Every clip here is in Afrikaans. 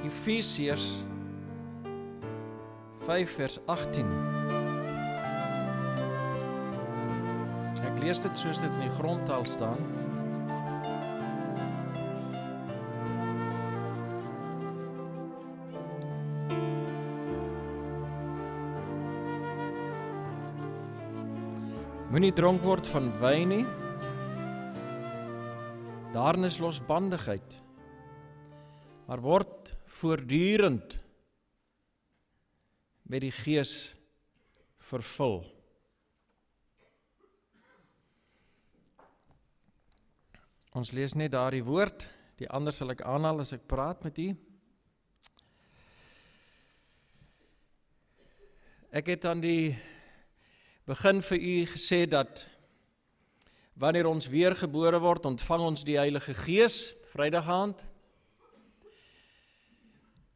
Efesiërs 5 vers 18. Ek lees dit soos dit in die grondtaal staan. Moenie dronk word van wyn nie. Daarin is losbandigheid. Maar word voortdurend met die Gees vervul. Ons lees net daar die woord, die ander sal ek aanhaal as ek praat met u. Ek het aan die begin vir u gesê dat wanneer ons weergebore word, ontvang ons die Heilige Gees, Vrydag aand.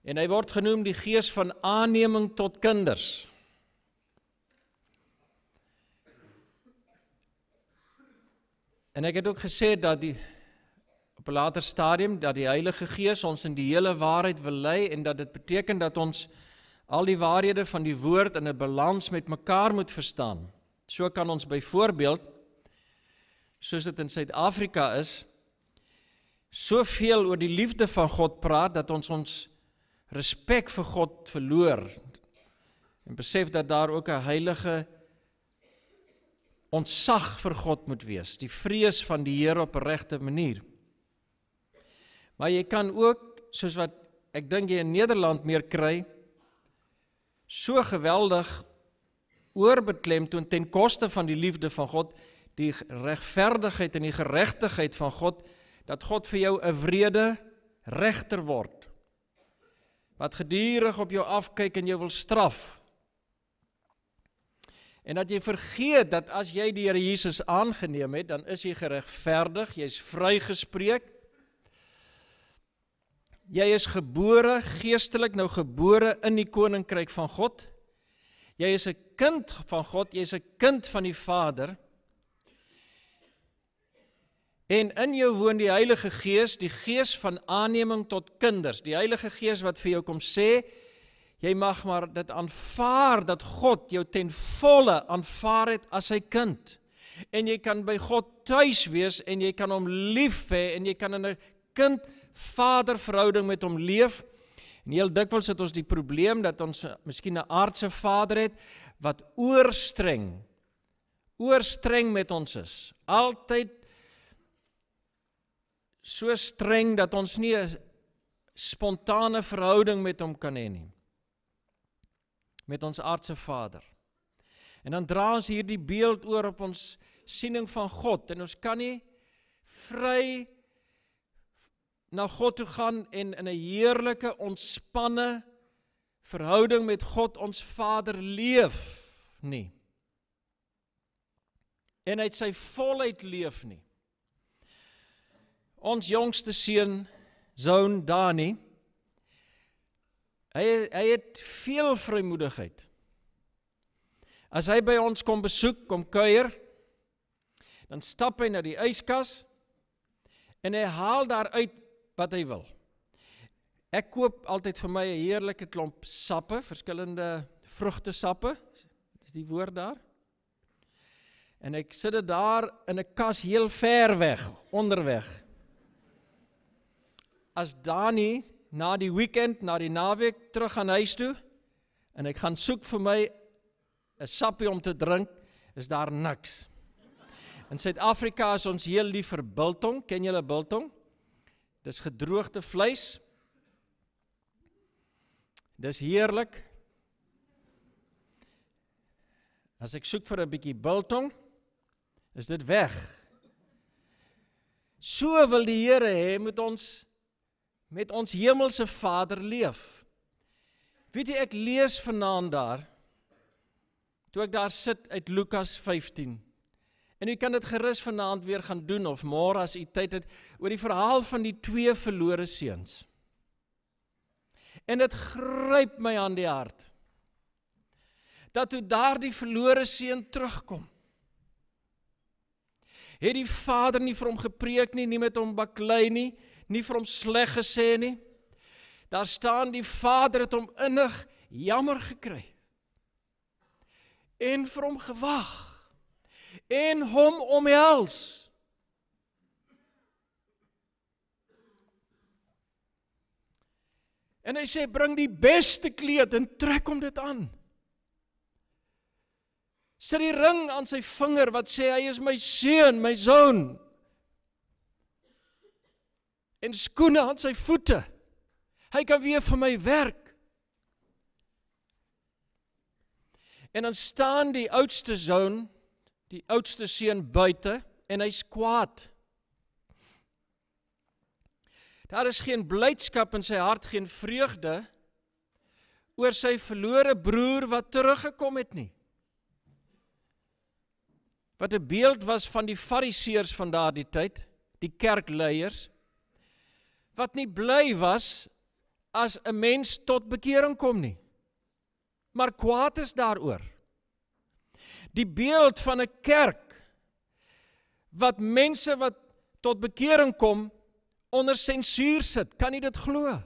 En hy word genoem die Gees van aanneming tot kinders. En ek het ook gesê dat op 'n later stadium dat die Heilige Gees ons in die hele waarheid wil lei en dat dit beteken dat ons al die waarhede van die woord in 'n balans met mekaar moet verstaan. So kan ons byvoorbeeld, soos dit in Suid-Afrika is, soveel oor die liefde van God praat dat ons respek vir God verloor en besef dat daar ook 'n heilige ontzag vir God moet wees, die vrees van die Here op 'n regte manier. Maar jy kan ook, soos wat ek dink jy in Nederland meer kry, so geweldig oorbeklemtoon ten koste van die liefde van God, die regverdigheid en die geregtigheid van God, dat God vir jou 'n wrede regter word, wat gedurig op jou afkyk en jou wil straf. En dat jy vergeet dat as jy die Here Jesus aangeneem het, dan is jy geregverdig, jy is vrygespreek, jy is gebore, geestelik nou gebore in die koninkryk van God, jy is 'n kind van God, jy is 'n kind van die Vader, en in jou woon die Heilige Gees, die Gees van aanneming tot kinders, die Heilige Gees wat vir jou kom sê, jy mag maar dit aanvaar, dat God jou ten volle aanvaar het as sy kind, en jy kan by God tuis wees, en jy kan hom lief hê, en jy kan in 'n kind-vader verhouding met hom leef, en heel dikwels het ons die probleem, dat ons miskien 'n aardse vader het, wat oorstreng met ons is, altyd so streng, dat ons nie 'n spontane verhouding met hom kan hê nie, met ons aardse vader. En dan dra ons hierdie beeld oor op ons siening van God, en ons kan nie vry na God toe gaan en in 'n heerlike, ontspanne verhouding met God ons Vader leef nie. En uit sy volheid leef nie. Ons jongste seun, Zoon Dani, hy het veel vrymoedigheid. As hy by ons kom besoek, kom kuier, dan stap hy na die yskas en hy haal daaruit wat hy wil. Ek koop altyd vir my 'n heerlike klomp sappe, verskillende vrugtesappe, dis die woord daar. En ek sit dit daar in 'n kas heel ver weg, onderweg. As Dani na die weekend, na die naweek terug gaan huis toe, en ek gaan soek vir my 'n sappie om te drink, is daar niks. In Suid-Afrika is ons heel lief vir biltong, ken julle biltong? Dis gedroogde vleis. Dis heerlik. As ek soek vir 'n bietjie biltong, is dit weg. So wil die Here hê, moet ons met ons hemelse Vader leef. Weet jy, ek lees vanaand daar, toe ek daar sit uit Lukas 15, en u kan dit gerus vanaand weer gaan doen, of môre as u tyd het, oor die verhaal van die 2 verlore seuns. En dit gryp my aan die hart, dat toe daardie verlore seun terugkom, het die vader nie vir hom gepreek nie, nie met hom baklei nie, nie vir hom sleg gesê nie. Daar staan die Vader het hom innig jammer gekry. En vir hom gewag. En hom omhels. En hy sê, bring die beste kleed en trek hom dit aan. Sit die ring aan sy vinger wat sê, hy is my seun, my zoon. En skoene aan sy voete. Hy kan weer vir my werk. En dan staan die oudste zoon, die oudste seun buite, en hy's kwaad. Daar is geen blydskap in sy hart, geen vreugde, oor sy verlore broer wat teruggekom het nie. Wat 'n beeld was van die fariseërs van daardie tyd, die kerkleiers, wat nie bly was as 'n mens tot bekering kom nie, maar kwaad is daaroor. Die beeld van 'n kerk, wat mense wat tot bekering kom, onder sensuur sit, kan nie dit glo?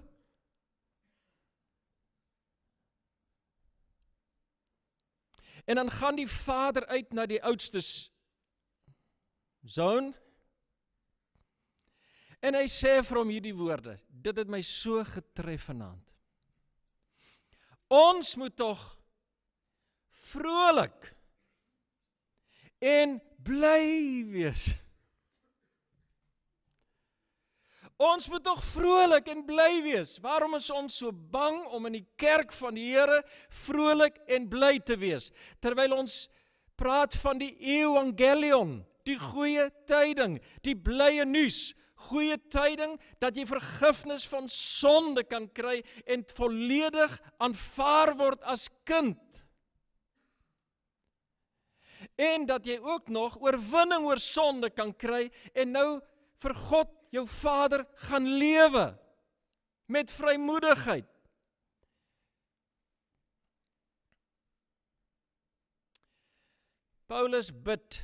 En dan gaan die vader uit na die oudste zoon, en hy sê vir hom hierdie woorde, dit het my so getref vanaand. Ons moet tog vrolik en bly wees. Ons moet tog vrolik en bly wees. Waarom is ons so bang om in die kerk van die Here vrolik en bly te wees? Terwyl ons praat van die evangelion, die goeie tyding, die blye nuus, goeie tyding dat jy vergifnis van sonde kan kry en volledig aanvaar word as kind. En dat jy ook nog oorwinning oor sonde kan kry en nou vir God jou Vader gaan lewe met vrymoedigheid. Paulus bid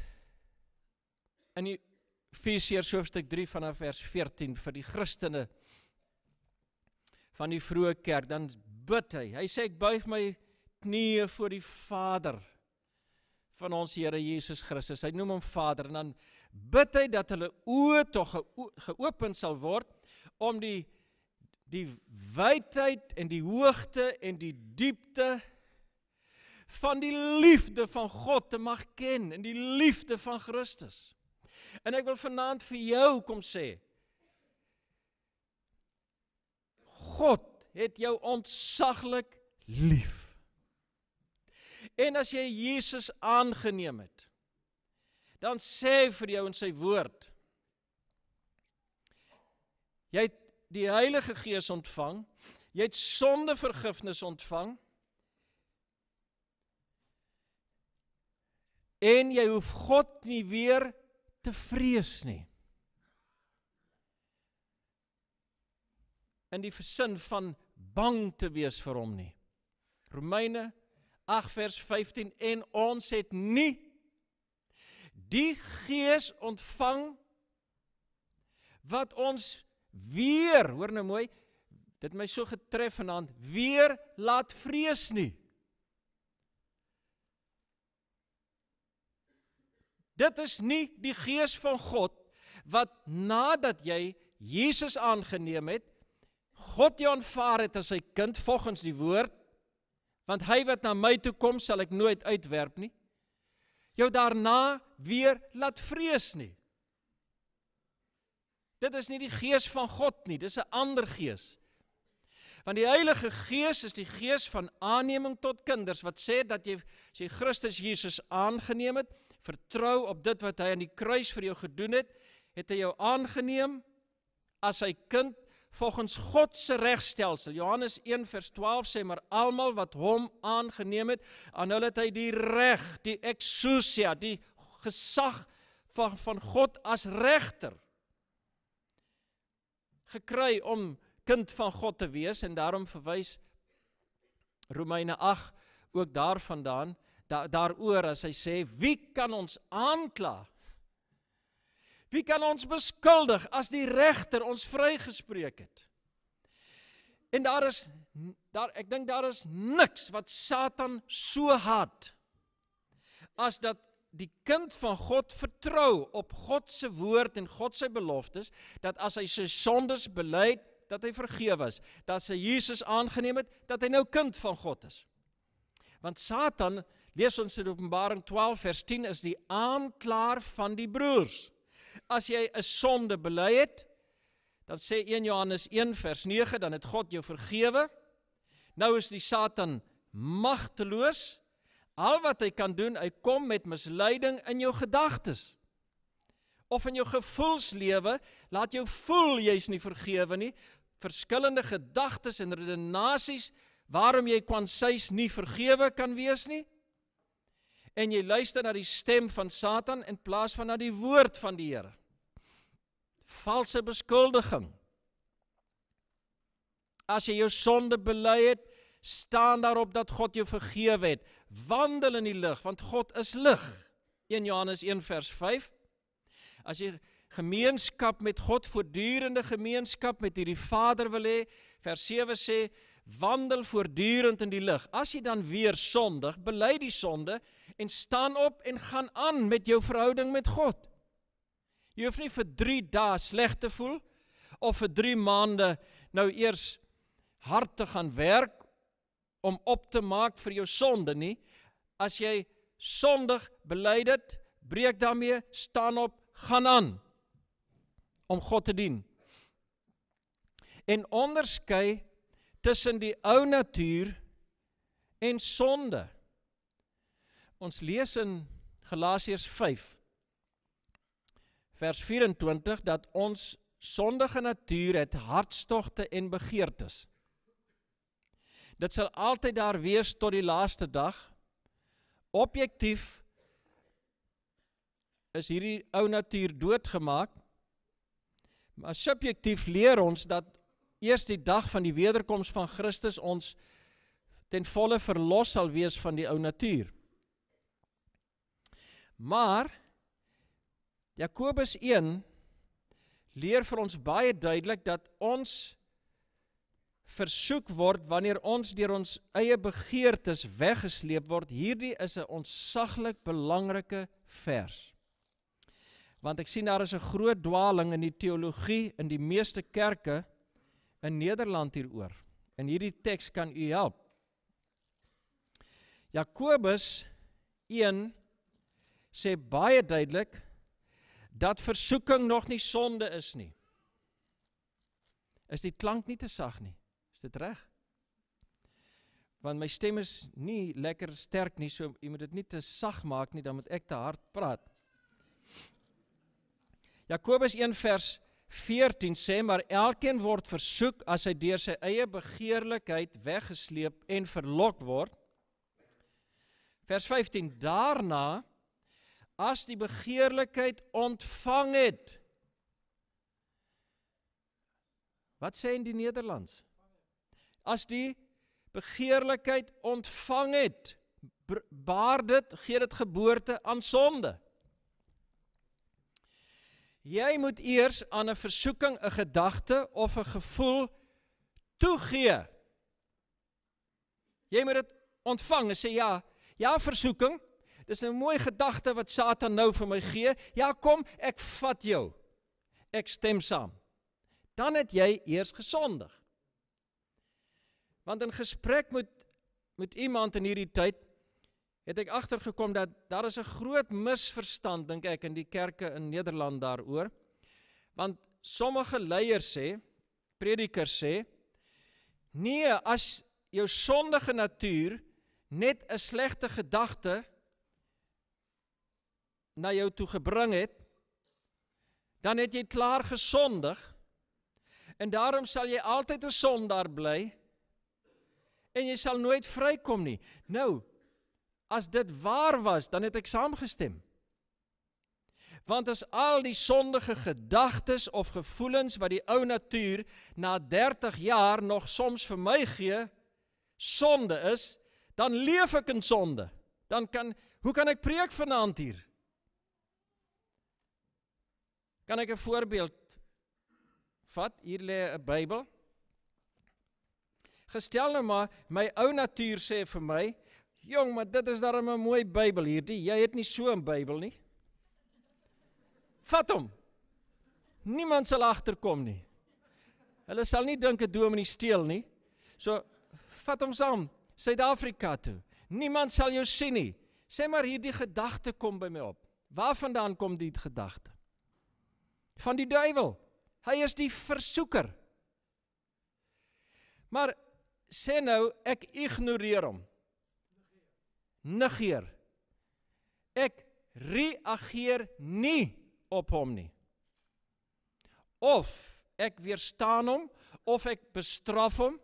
in Efesiërs hoofstuk 3 vanaf vers 14 vir die Christene van die vroeë kerk, dan bid hy. Hy sê, ek buig my knieë voor die Vader van ons Here Jesus Christus. Hy noem hom Vader, en dan bid hy dat hulle oë tog geopen sal word, om die wydheid en die hoogte en die diepte van die liefde van God te mag ken, en die liefde van Christus. En ek wil vanaand vir jou kom sê, God het jou ontzaglik lief. En as jy Jesus aangeneem het, dan sê hy vir jou in sy woord, jy het die Heilige Gees ontvang, jy het sondevergifnis ontvang, en jy hoef God nie weer te vrees nie. In die sin van bang te wees vir hom nie. Romeine 8 vers 15, en ons het nie die Gees ontvang wat ons weer, hoor nou mooi, dit my so getref vanaand, weer laat vrees nie. Dit is nie die Gees van God wat nadat jy Jesus aangeneem het, God jou aanvaar het as sy kind volgens die woord, want hy wat na my toe kom sal ek nooit uitwerp nie, jou daarna weer laat vrees nie. Dit is nie die Gees van God nie, dit is 'n ander Gees. Want die Heilige Gees is die Gees van aanneming tot kinders, wat sê dat jy, as jy Christus Jesus aangeneem het, vertrou op dit wat hy aan die kruis vir jou gedoen het, het hy jou aangeneem as sy kind volgens God se regstelsel. Johannes 1 vers 12 sê, maar almal wat hom aangeneem het, aan hulle het hy die reg, die exousia, die gesag van God as regter gekry om kind van God te wees, en daarom verwys Romeine 8 ook daarvandaan, daaroor as hy sê, wie kan ons aankla? Wie kan ons beskuldig as die regter ons vrygespreek het? En ek dink daar is niks wat Satan so haat, as dat die kind van God vertrou op God se woord en God se beloftes, dat as hy sy sondes bely, dat hy vergewe is, dat hy Jesus aangeneem het, dat hy nou kind van God is. Want Satan, lees ons in Openbaring 12 vers 10, is die aanklaer van die broers. As jy 'n sonde bely het, dan sê 1 Johannes 1 vers 9, dan het God jou vergewe. Nou is die Satan magteloos. Al wat hy kan doen, hy kom met misleiding in jou gedagtes. Of in jou gevoelslewe, laat jou voel jy's nie vergewe nie. Verskillende gedagtes en redenasies, waarom jy kwansies nie vergewe kan wees nie. En jy luister na die stem van Satan in plaas van na die woord van die Here. Valse beskuldiging. As jy jou sonde bely het, staan daarop dat God jou vergewe het. Wandel in die lig, want God is lig. 1 Johannes 1 vers 5. As jy gemeenskap met God, voortdurende gemeenskap met hierdie Vader wil hê, vers 7 sê, wandel voortdurend in die lig. As jy dan weer sondig, bely die sonde en staan op en gaan aan met jou verhouding met God. Jy hoef nie vir 3 dae sleg te voel, of vir 3 maande nou eers hard te gaan werk, om op te maak vir jou sonde nie. As jy sondig bely dit, breek daarmee, staan op, gaan aan, om God te dien. En onderskei tussen die ou natuur en sonde. Ons lees in Galasiërs 5, vers 24, dat ons sondige natuur het hartstogte en begeertes. Dit sal altyd daar wees tot die laaste dag. Objektief is hierdie ou natuur doodgemaak, maar subjektief leer ons dat eers die dag van die wederkoms van Christus ons ten volle verlos sal wees van die ou natuur. Maar Jakobus 1 leer vir ons baie duidelik dat ons versoek word wanneer ons deur ons eie begeertes weggesleep word. Hierdie is 'n ontsaglik belangrike vers. Want ek sien daar is 'n groot dwaling in die teologie in die meeste kerke in Nederland hieroor. En hierdie teks kan u help. Jakobus 1 sê baie duidelik dat versoeking nog nie sonde is nie. Is die klank nie te sag nie? Is dit reg? Want my stem is nie lekker sterk nie, so jy moet dit nie te sag maak nie, dan moet ek te hard praat. Jakobus 1 vers 14 sê, maar elkeen word versoek as hy deur sy eie begeerlikheid weggesleep en verlok word. Vers 15, daarna, as die begeerlikheid ontvang het. Wat sê in die Nederlands? As die begeerlikheid ontvang het, baar dit, gee dit geboorte aan sonde. Jy moet eers aan 'n versoeking, 'n gedagte of 'n gevoel toegee. Jy moet dit ontvang en sê ja versoeking, dis 'n mooi gedagte wat Satan nou vir my gee. Ja kom, ek vat jou. Ek stem saam. Dan het jy eers gesondig. Want in gesprek met iemand in hierdie tyd, het ek agtergekom dat daar is 'n groot misverstand, dink ek, in die kerke in Nederland daaroor. Want sommige leiers sê, predikers sê, nee, as jou sondige natuur net 'n slegte gedagte na jou toe gebring het, dan het jy klaar gesondig, en daarom sal jy altyd 'n sondaar bly, en jy sal nooit vrykom nie. Nou, as dit waar was, dan het ek saamgestem. Want as al die sondige gedagtes of gevoelens wat die ou natuur na 30 jaar nog soms vir my gee, sonde is, dan leef ek in sonde. Hoe kan ek preek vanaand hier? Kan ek 'n voorbeeld vat? Hier lê 'n Bybel. Gestel nou maar, my ou natuur sê vir my, jong, maar dit is daarom 'n mooi Bybel hierdie, jy het nie so 'n Bybel nie. Vat hom. Niemand sal agterkom nie. Hulle sal nie dink 'n dominee steel nie. So, vat hom saam, Suid-Afrika toe. Niemand sal jou sien nie. Sê maar hierdie gedagte kom by my op. Waarvandaan kom die gedagte? Van die duiwel. Hy is die versoeker. Maar sê nou, ek ignoreer hom. Negeer. Ek reageer nie op hom nie. Of ek weerstaan hom, of ek bestraf hom.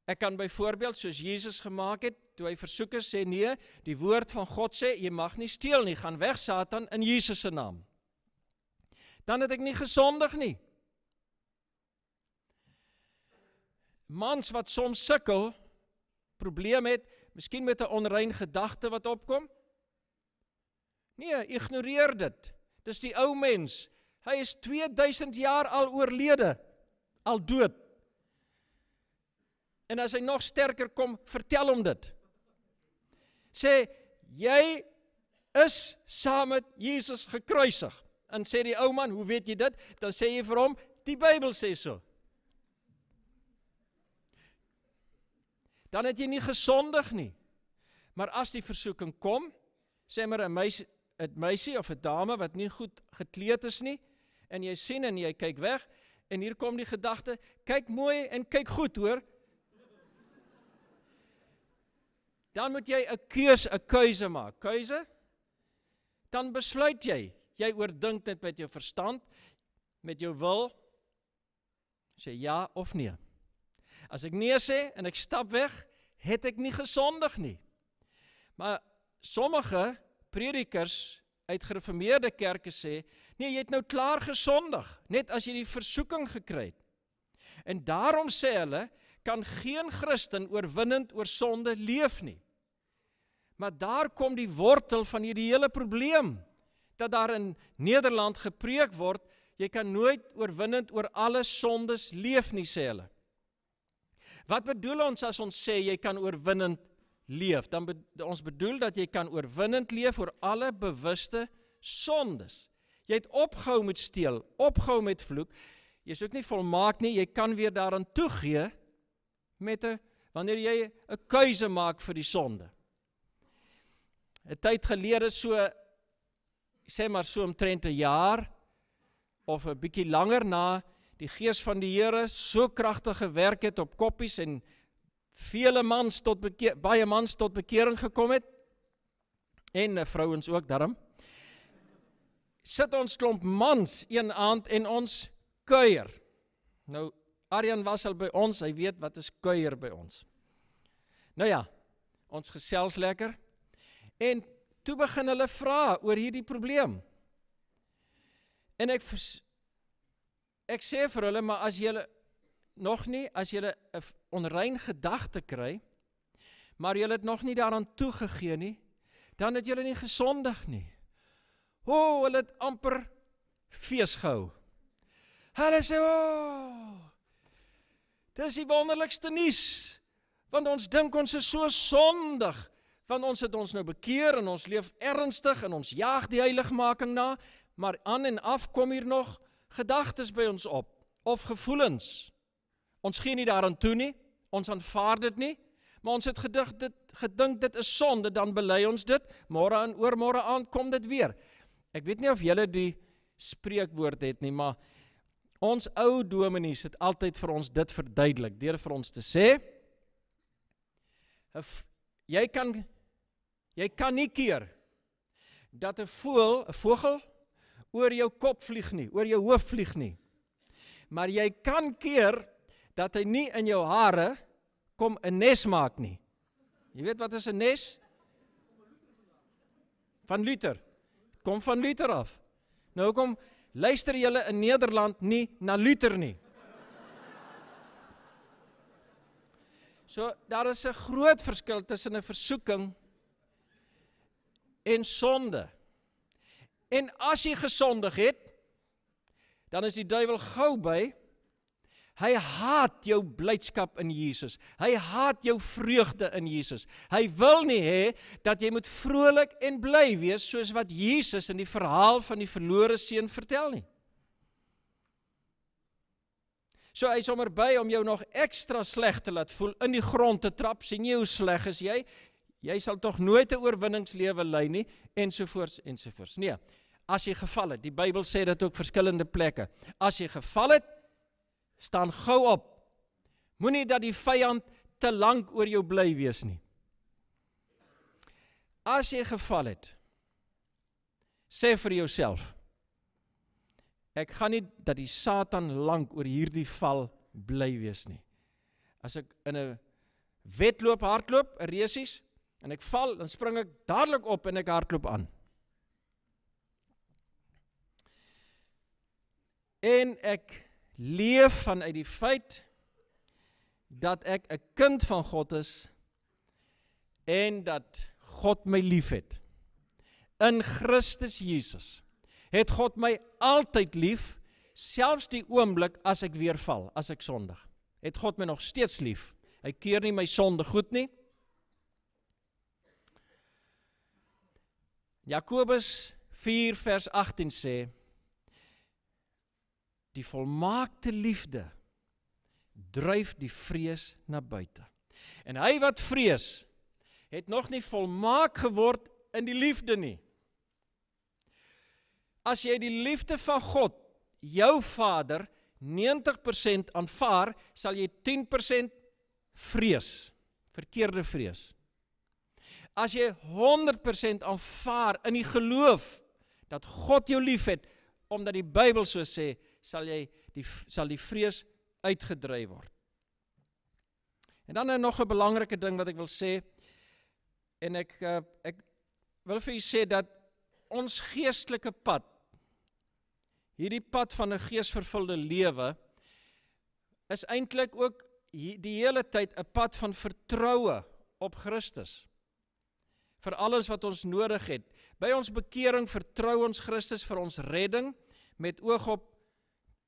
Ek kan byvoorbeeld, soos Jesus gemaak het, toe hy versoekers sê, nee, die woord van God sê, jy mag nie steel nie, gaan weg Satan in Jesus se naam. Dan het ek nie gesondig nie. Mans wat soms sukkel, probleem het, miskien met 'n onrein gedagte wat opkom. Nee, ignoreer dit. Dis die ou mens. Hy is 2000 jaar al oorlede, al dood. En as hy nog sterker kom, vertel hom dit. Sê, jy is saam met Jesus gekruisig. En sê die ou man, hoe weet jy dit? Dan sê jy vir hom, die Bybel sê so. Dan het jy nie gesondig nie. Maar as die versoeking kom, sê maar 'n meisie of 'n dame wat nie goed gekleed is nie, en jy sien en jy kyk weg, en hier kom die gedagte, kyk mooi en kyk goed hoor. Dan moet jy 'n keuse maak. Keuse? Dan besluit jy oordink dit met jou verstand, met jou wil, sê ja of nee. As ek nee sê en ek stap weg, het ek nie gesondig nie. Maar sommige predikers uit gereformeerde kerke sê, nee, jy het nou klaar gesondig, net as jy die versoeking gekry het. En daarom sê hulle, kan geen Christen oorwinnend oor sonde leef nie. Maar daar kom die wortel van hierdie hele probleem, dat daar in Nederland gepreek word, jy kan nooit oorwinnend oor alle sondes leef nie, sê hulle. Wat bedoel ons as ons sê, jy kan oorwinnend leef? Ons bedoel dat jy kan oorwinnend leef oor alle bewuste sondes. Jy het opgehou met steel, opgehou met vloek, jy is ook nie volmaak nie, jy kan weer daaraan toegee, wanneer jy 'n keuse maak vir die sonde. 'n tyd gelede sê maar so omtrent 'n jaar, of 'n bietjie langer na, die Gees van die Here so kragtig gewerk het op koppies en baie mans tot bekering gekom het, en vrouens ook daarom, sit ons klomp mans een aand en ons kuier. Nou, Arjan was al by ons, hy weet wat is kuier by ons. Nou ja, ons gesels lekker, en toe begin hulle vra oor hierdie probleem. En ek sê vir hulle, maar as julle as julle 'n onrein gedagte kry, maar julle het nog nie daaraan toegegee nie, dan het julle nie gesondig nie. Hulle het amper fees gehou. Hulle sê, dis die wonderlikste nuus, want ons dink ons is so sondig, want ons het ons nou bekeer en ons leef ernstig en ons jaag die heiligmaking na, maar aan en af kom hier nog gedagtes by ons op, of gevoelens. Ons gee nie daaraan toe nie, ons aanvaar dit nie, maar ons het gedink dit is sonde, dan bely ons dit, môre en oormôre aand kom dit weer. Ek weet nie of julle die spreekwoord het nie, maar ons ou dominees het altyd vir ons dit verduidelik, deur vir ons te sê, jy kan nie keer dat 'n vogel oor jou kop vlieg nie, oor jou hoof vlieg nie. Maar jy kan keer dat hy nie in jou hare kom 'n nes maak nie. Jy weet wat is 'n nes? Van Luther. Kom van Luther af. Nou kom, luister julle in Nederland nie na Luther nie. So, daar is 'n groot verskil tussen 'n versoeking en sonde. En as jy gesondig het, dan is die duiwel gou by, Hy haat jou blydskap in Jesus. Hy haat jou vreugde in Jesus. Hy wil nie hê dat jy moet vrolik en bly wees soos wat Jesus in die verhaal van die verlore seun vertel nie. So hy is sommer by om jou nog ekstra sleg te laat voel, in die grond te trap, sien jy hoe sleg is jy? Jy sal tog nooit 'n oorwinningslewe lei nie, ensovoorts, ensovoorts. Nee, as jy geval het, die Bybel sê dit ook verskillende plekke, as jy geval het, staan gou op. Moenie dat die vyand te lank oor jou bly wees nie. As jy geval het, sê vir jouself, ek gaan nie dat die Satan lank oor hierdie val bly wees nie. As ek in 'n wedloop hardloop, 'n resies, en ek val, dan spring ek dadelik op en ek hardloop aan. En ek leef vanuit die feit dat ek 'n kind van God is en dat God my liefhet. In Christus Jesus het God my altyd lief, selfs die oomblik as ek weer val, as ek sondig. Het God my nog steeds lief. Hy keer nie my sonde goed nie. Jakobus 4 vers 18 sê, die volmaakte liefde dryf die vrees na buite. En hy wat vrees, het nog nie volmaak geword in die liefde nie. As jy die liefde van God, jou Vader, 90% aanvaar, sal jy 10% vrees, verkeerde vrees. As jy 100% aanvaar in die geloof dat God jou liefhet, omdat die Bybel so sê, sal die vrees uitgedryf word. En dan nog 'n belangrike ding wat ek wil sê, en ek wil vir u sê dat ons geestelike pad, hierdie pad van 'n geesvervulde lewe, is eintlik ook die hele tyd 'n pad van vertroue op Christus. Vir alles wat ons nodig het. By ons bekering vertrou ons Christus vir ons redding, met oog op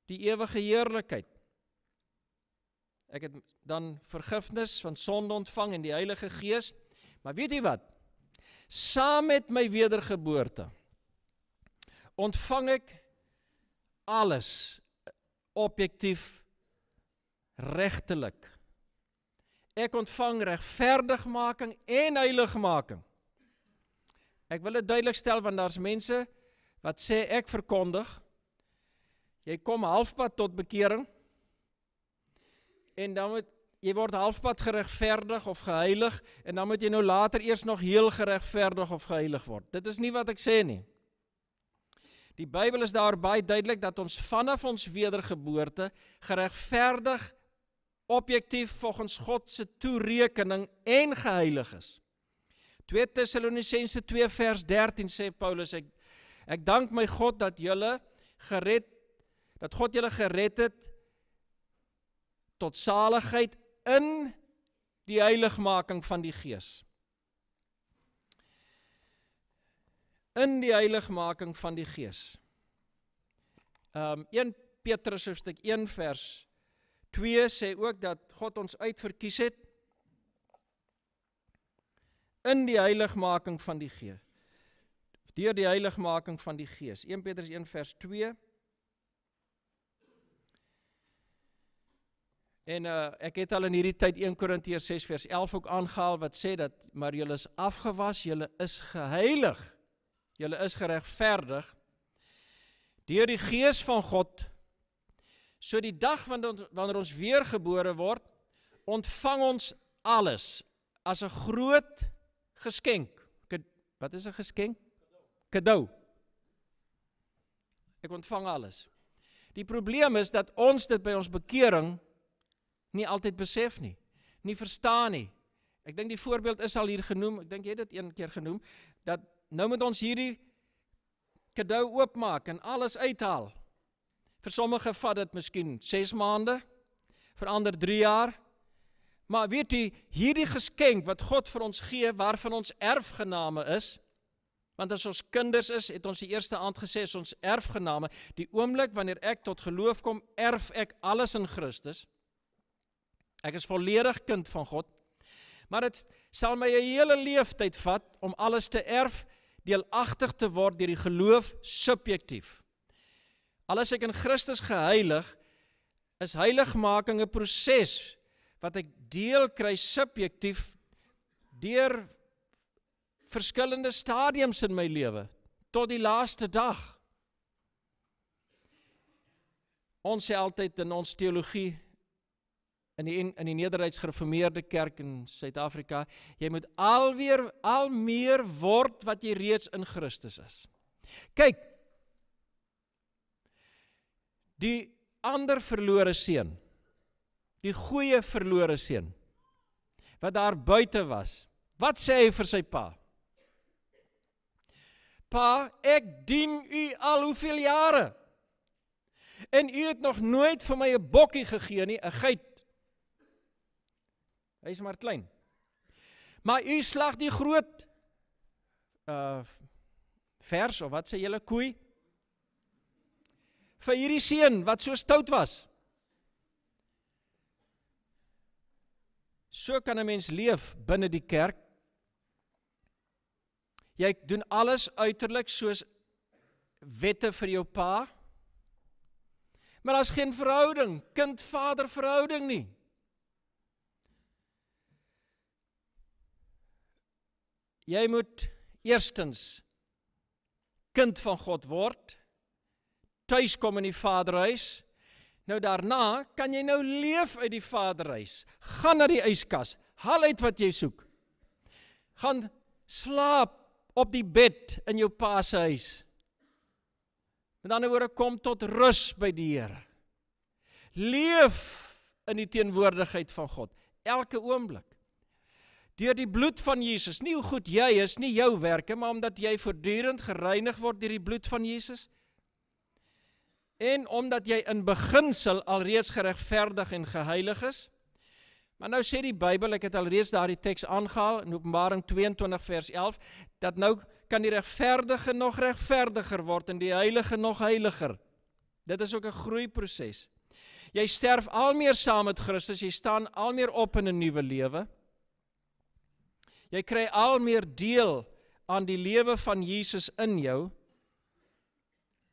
die ewige heerlikheid. Ek het dan vergifnis van sonde ontvang en die Heilige Gees, maar weet jy wat? Saam met my wedergeboorte ontvang ek alles objektief regtelik. Ek ontvang regverdigmaking en heiligmaking. Ek wil dit duidelik stel, want daar's mense wat sê ek verkondig, jy kom halfpad tot bekering, en dan jy word halfpad geregverdig of geheilig, en dan moet jy nou later eers nog heel geregverdig of geheilig word. Dit is nie wat ek sê nie. Die Bybel is daar baie duidelik dat ons vanaf ons wedergeboorte geregverdig, objektief volgens God se toerekening en geheilig is. 2 Tessalonisense 2 vers 13 sê Paulus, ek dank my God dat God julle gered het tot saligheid in die heiligmaking van die Gees. In die heiligmaking van die Gees. 1 Petrus hoofstuk 1 vers 2 sê ook dat God ons uitverkies het in die heiligmaking van die Gees. Deur die heiligmaking van die Gees. 1 Petrus 1 vers 2. En ek het al in hierdie tyd 1 Korintiërs 6 vers 11 ook aangehaal wat sê dat, maar julle is afgewas, julle is geheilig, julle is geregverdig deur die Gees van God. So die dag wanneer ons weergebore word, ontvang ons alles as 'n groot geskenk. Wat is 'n geskenk? Cadeau. Ek ontvang alles. Die probleem is dat ons dit by ons bekering nie altyd besef nie, nie verstaan nie. Ek dink die voorbeeld is al hier genoem, ek dink jy het dit een keer genoem, dat nou moet ons hierdie cadeau oopmaak en alles uithaal. Vir sommige vat dit miskien 6 maande, vir ander 3 jaar. Maar weet jy, hierdie geskenk wat God vir ons gee, waarvan ons erfgename is, Want as ons kinders is, het ons die eerste aand gesê, is ons erfgename. Die oomblik wanneer ek tot geloof kom, erf ek alles in Christus. Ek is volledig kind van God. Maar dit sal my 'n hele leeftyd vat om alles te erf, deelagtig te word deur die geloof subjektief. Al is ek in Christus geheilig, is heiligmaking 'n proses wat ek deel kry subjektief deur verskillende stadiums in my lewe, tot die laaste dag. Ons sê altyd in ons teologie, in die Nederduits Gereformeerde Kerk in Suid-Afrika, jy moet al meer word wat jy reeds in Christus is. Kyk, die ander verlore seun, die goeie verlore seun, wat daar buite was, wat sê hy vir sy pa? Pa, ek dien u al hoeveel jare, en u het nog nooit vir my 'n bokkie gegee nie, 'n geit. Hy is maar klein. Maar u slag die groot vers, of wat sê julle, koei, vir hierdie seun wat so stout was. So kan 'n mens leef binne die kerk. Jy doen alles uiterlik soos wette vir jou pa, maar daar's geen verhouding, kind-vader verhouding nie. Jy moet eerstens kind van God word, tuis kom in die vaderhuis. Nou daarna kan jy nou leef uit die vaderhuis. Gaan na die yskas, haal uit wat jy soek. Gaan slaap op die bed in jou pa se huis. Met ander woorde, kom tot rus by die Here. Leef in die teenwoordigheid van God, elke oomblik. Deur die bloed van Jesus, nie hoe goed jy is, nie jou werke, maar omdat jy voortdurend gereinig word deur die bloed van Jesus, en omdat jy in beginsel alreeds geregverdig en geheilig is. Maar nou sê die Bybel, ek het alreeds daardie teks aangehaal, in Openbaring 22 vers 11, dat nou kan die regverdige nog regverdiger word, en die heilige nog heiliger. Dit is ook 'n groeiproses. Jy sterf al meer saam met Christus, jy staan al meer op in 'n nuwe lewe. Jy kry al meer deel aan die lewe van Jesus in jou,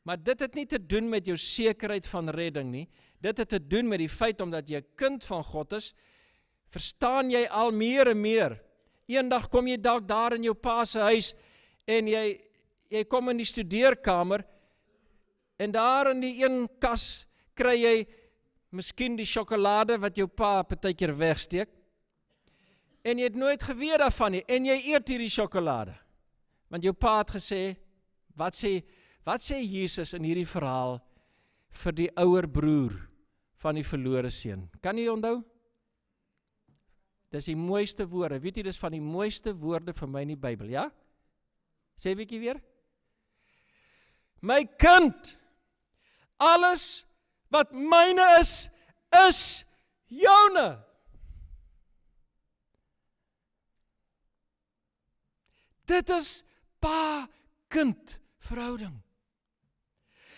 maar dit het nie te doen met jou sekerheid van redding nie, dit het te doen met die feit, omdat jy 'n kind van God is, verstaan jy al meer en meer. Eendag kom jy dalk daar in jou pa se huis, en jy kom in die studeerkamer, en daar in die een kas, kry jy miskien die sjokolade, wat jou pa partykeer wegsteek, en jy het nooit geweet daarvan nie, en jy eet hierdie sjokolade, want jou pa het gesê, wat sê Jesus in hierdie verhaal, vir die ouer broer, van die verlore seun, kan jy onthou? Dis die mooiste woorde, weet jy, dis van die mooiste woorde vir my in die Bybel, ja? Sê bietjie weer. My kind, alles wat myne is joune. Dit is pa-kind verhouding.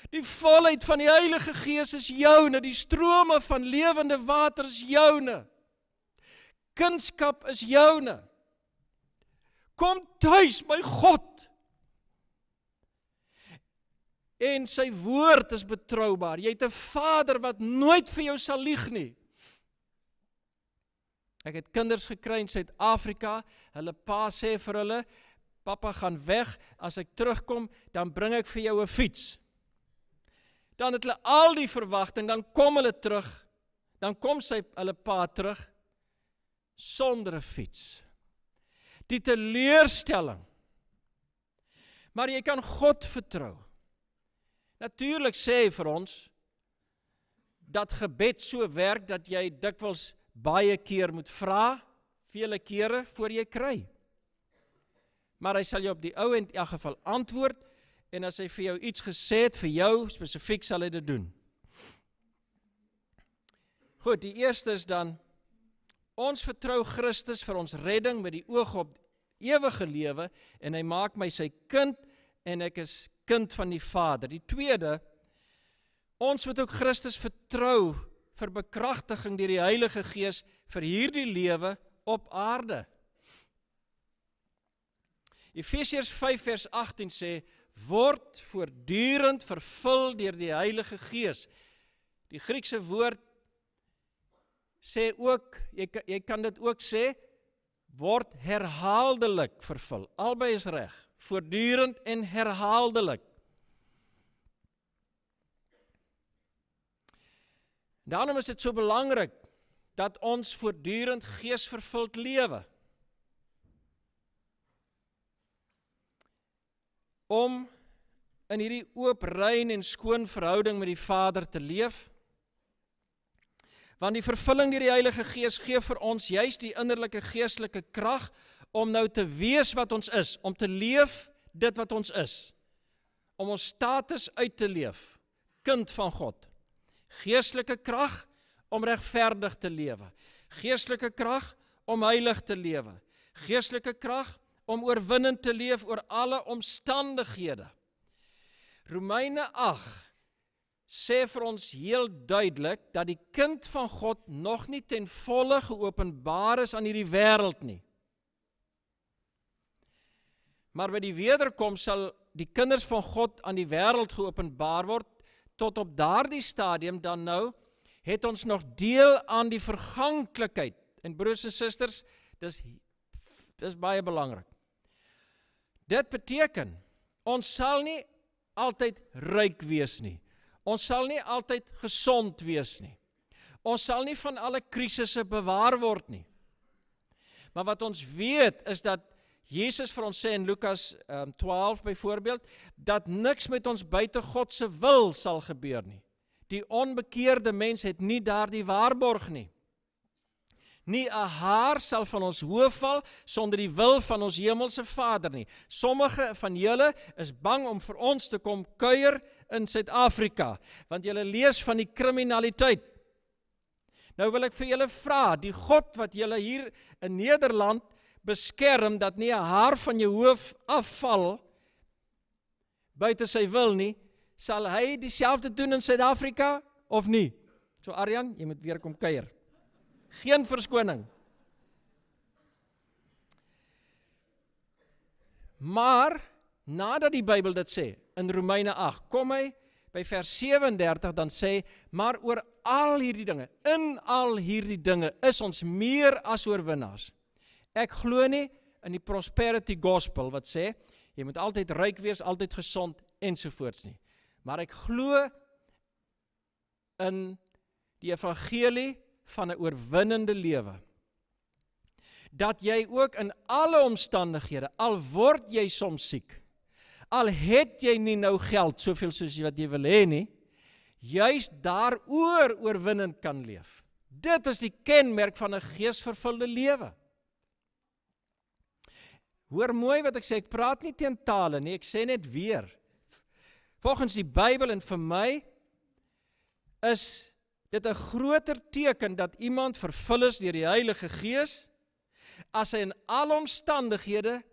Die volheid van die Heilige Gees is joune, die strome van lewende water is joune. Kindskap is joune. Kom tuis by God. En sy woord is betroubaar. Jy het 'n Vader wat nooit vir jou sal lieg nie. Ek het kinders gekry in Suid-Afrika, hulle pa sê vir hulle, papa gaan weg, as ek terugkom, dan bring ek vir jou 'n fiets. Dan het hulle al die verwagting, dan kom hulle terug, dan kom hulle pa terug, sonder 'n fiets. Die teleurstelling. Maar jy kan God vertrou. Natuurlik sê hy vir ons, dat gebed so werk, dat jy dikwels baie keer moet vra, vele kere, voor jy kry. Maar hy sal jou op die ou end in elk geval antwoord, en as hy vir jou iets gesê het, vir jou, spesifiek sal hy dit doen. Goed, die eerste is dan, ons vertrou Christus vir ons redding met die oog op ewige lewe en hy maak my sy kind en ek is kind van die Vader. Die tweede, ons moet ook Christus vertrou vir bekragtiging deur die Heilige Gees vir hierdie lewe op aarde. Efesiërs 5 vers 18 sê, word voortdurend vervul deur die Heilige Gees. Die Griekse woord sê ook, jy kan dit ook sê, word herhaaldelik vervul. Albei is reg, voortdurend en herhaaldelik. Daarom is dit so belangrik dat ons voortdurend geesvervuld lewe. Om in hierdie oop, rein en skoon verhouding met die Vader te leef. Want die vervulling deur die Heilige Gees gee vir ons juist die innerlike geestelike krag om nou te wees wat ons is, om te leef dit wat ons is, om ons status uit te leef, kind van God. Geestelike krag om regverdig te lewe, geestelike krag om heilig te lewe, geestelike krag om oorwinnend te leef oor alle omstandighede. Romeine 8 sê vir ons heel duidelik dat die kind van God nog nie ten volle geopenbaar is aan hierdie wêreld nie. Maar by die wederkoms sal die kinders van God aan die wêreld geopenbaar word. Tot op daardie stadium dan nou het ons nog deel aan die verganklikheid. En broers en susters, dis baie belangrik. Dit beteken, ons sal nie altyd ryk wees nie. Ons sal nie altyd gesond wees nie. Ons sal nie van alle krisisse bewaar word nie. Maar wat ons weet is dat Jesus vir ons sê in Lukas 12 byvoorbeeld, dat niks met ons buite God se wil sal gebeur nie. Die onbekeerde mens het nie daardie waarborg nie. Nie 'n haar sal van ons hoof val sonder die wil van ons hemelse Vader nie. Sommige van julle is bang om vir ons te kom kuier in Suid-Afrika, want julle lees van die kriminaliteit. Nou wil ek vir julle vra, die God wat julle hier in Nederland beskerm, dat nie 'n haar van jou hoof afval buite sy wil nie, sal hy dieselfde doen in Suid-Afrika of nie? So Arjan, jy moet weer kom kuier. Geen verskoning. Maar, nadat die Bybel dit sê, in Romeine 8, kom hy by vers 37, dan sê, maar oor al hierdie dinge, in al hierdie dinge, is ons meer as oorwinnaars. Ek glo nie in die prosperity gospel, wat sê, jy moet altyd ryk wees, altyd gesond, ensovoorts nie. Maar ek glo in die evangelie van 'n oorwinnende lewe. Dat jy ook in alle omstandighede, al word jy soms siek, al het jy nie nou geld, soveel soos wat jy wil hê nie, juist daaroor oorwinnend kan leef. Dit is die kenmerk van 'n geesvervulde lewe. Hoor mooi wat ek sê, ek praat nie teen tale nie, ek sê net weer. Volgens die Bybel en vir my is dit 'n groter teken dat iemand vervul is deur die Heilige Gees, as hy in alle omstandighede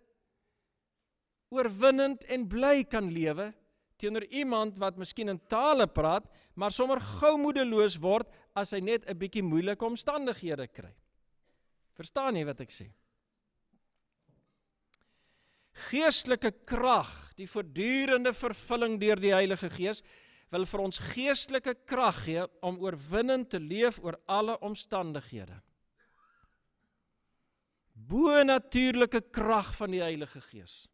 oorwinnend en bly kan lewe, teenoor iemand wat miskien in tale praat, maar sommer gou moedeloos word, as hy net 'n bietjie moeilike omstandighede kry. Verstaan jy wat ek sê? Geestelike krag, die voortdurende vervulling deur die Heilige Gees, wil vir ons geestelike krag gee om oorwinnend te leef oor alle omstandighede. Bonatuurlike krag van die Heilige Gees.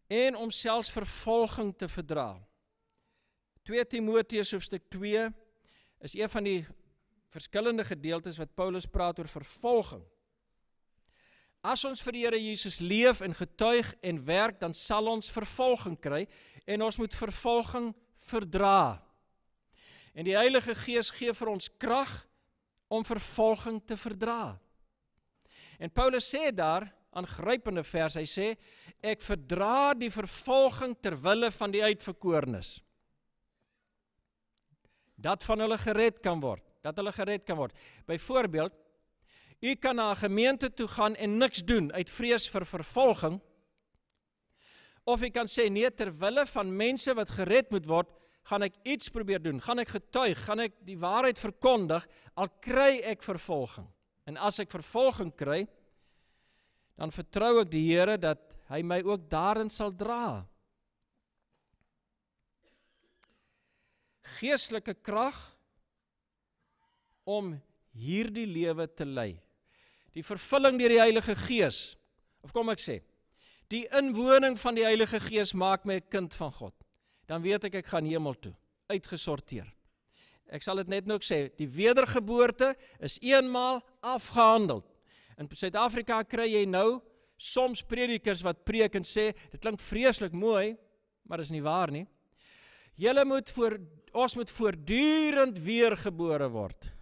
En om selfs vervolging te verdra. 2 Timoteus hoofstuk 2 is een van die verskillende gedeeltes wat Paulus praat oor vervolging. As ons vir die Here Jesus leef en getuig en werk, dan sal ons vervolging kry en ons moet vervolging verdra. En die Heilige Gees gee vir ons krag om vervolging te verdra. En Paulus sê daar, aangrypende vers, hy sê, ek verdra die vervolging ter wille van die uitverkorenes. Dat van hulle gered kan word, dat hulle gered kan word. Byvoorbeeld, U kan na 'n gemeente toe gaan en niks doen uit vrees vir vervolging. Of u kan sê, nee, ter wille van mense wat gered moet word, gaan ek iets probeer doen, gaan ek getuig, gaan ek die waarheid verkondig, al kry ek vervolging. En as ek vervolging kry, dan vertrou ek die Here dat hy my ook daarin sal dra. Geestelike krag om hierdie lewe te lei. Die vervulling deur die Heilige Gees, of kom ek sê, die inwoning van die Heilige Gees maak my 'n kind van God. Dan weet ek gaan hemel toe, uitgesorteer. Ek sal dit net nog sê, die wedergeboorte is eenmaal afgehandel. In Suid-Afrika kry jy nou soms predikers wat preek en sê, dit klink vreeslik mooi, maar is nie waar nie. Ons moet voortdurend weergebore word.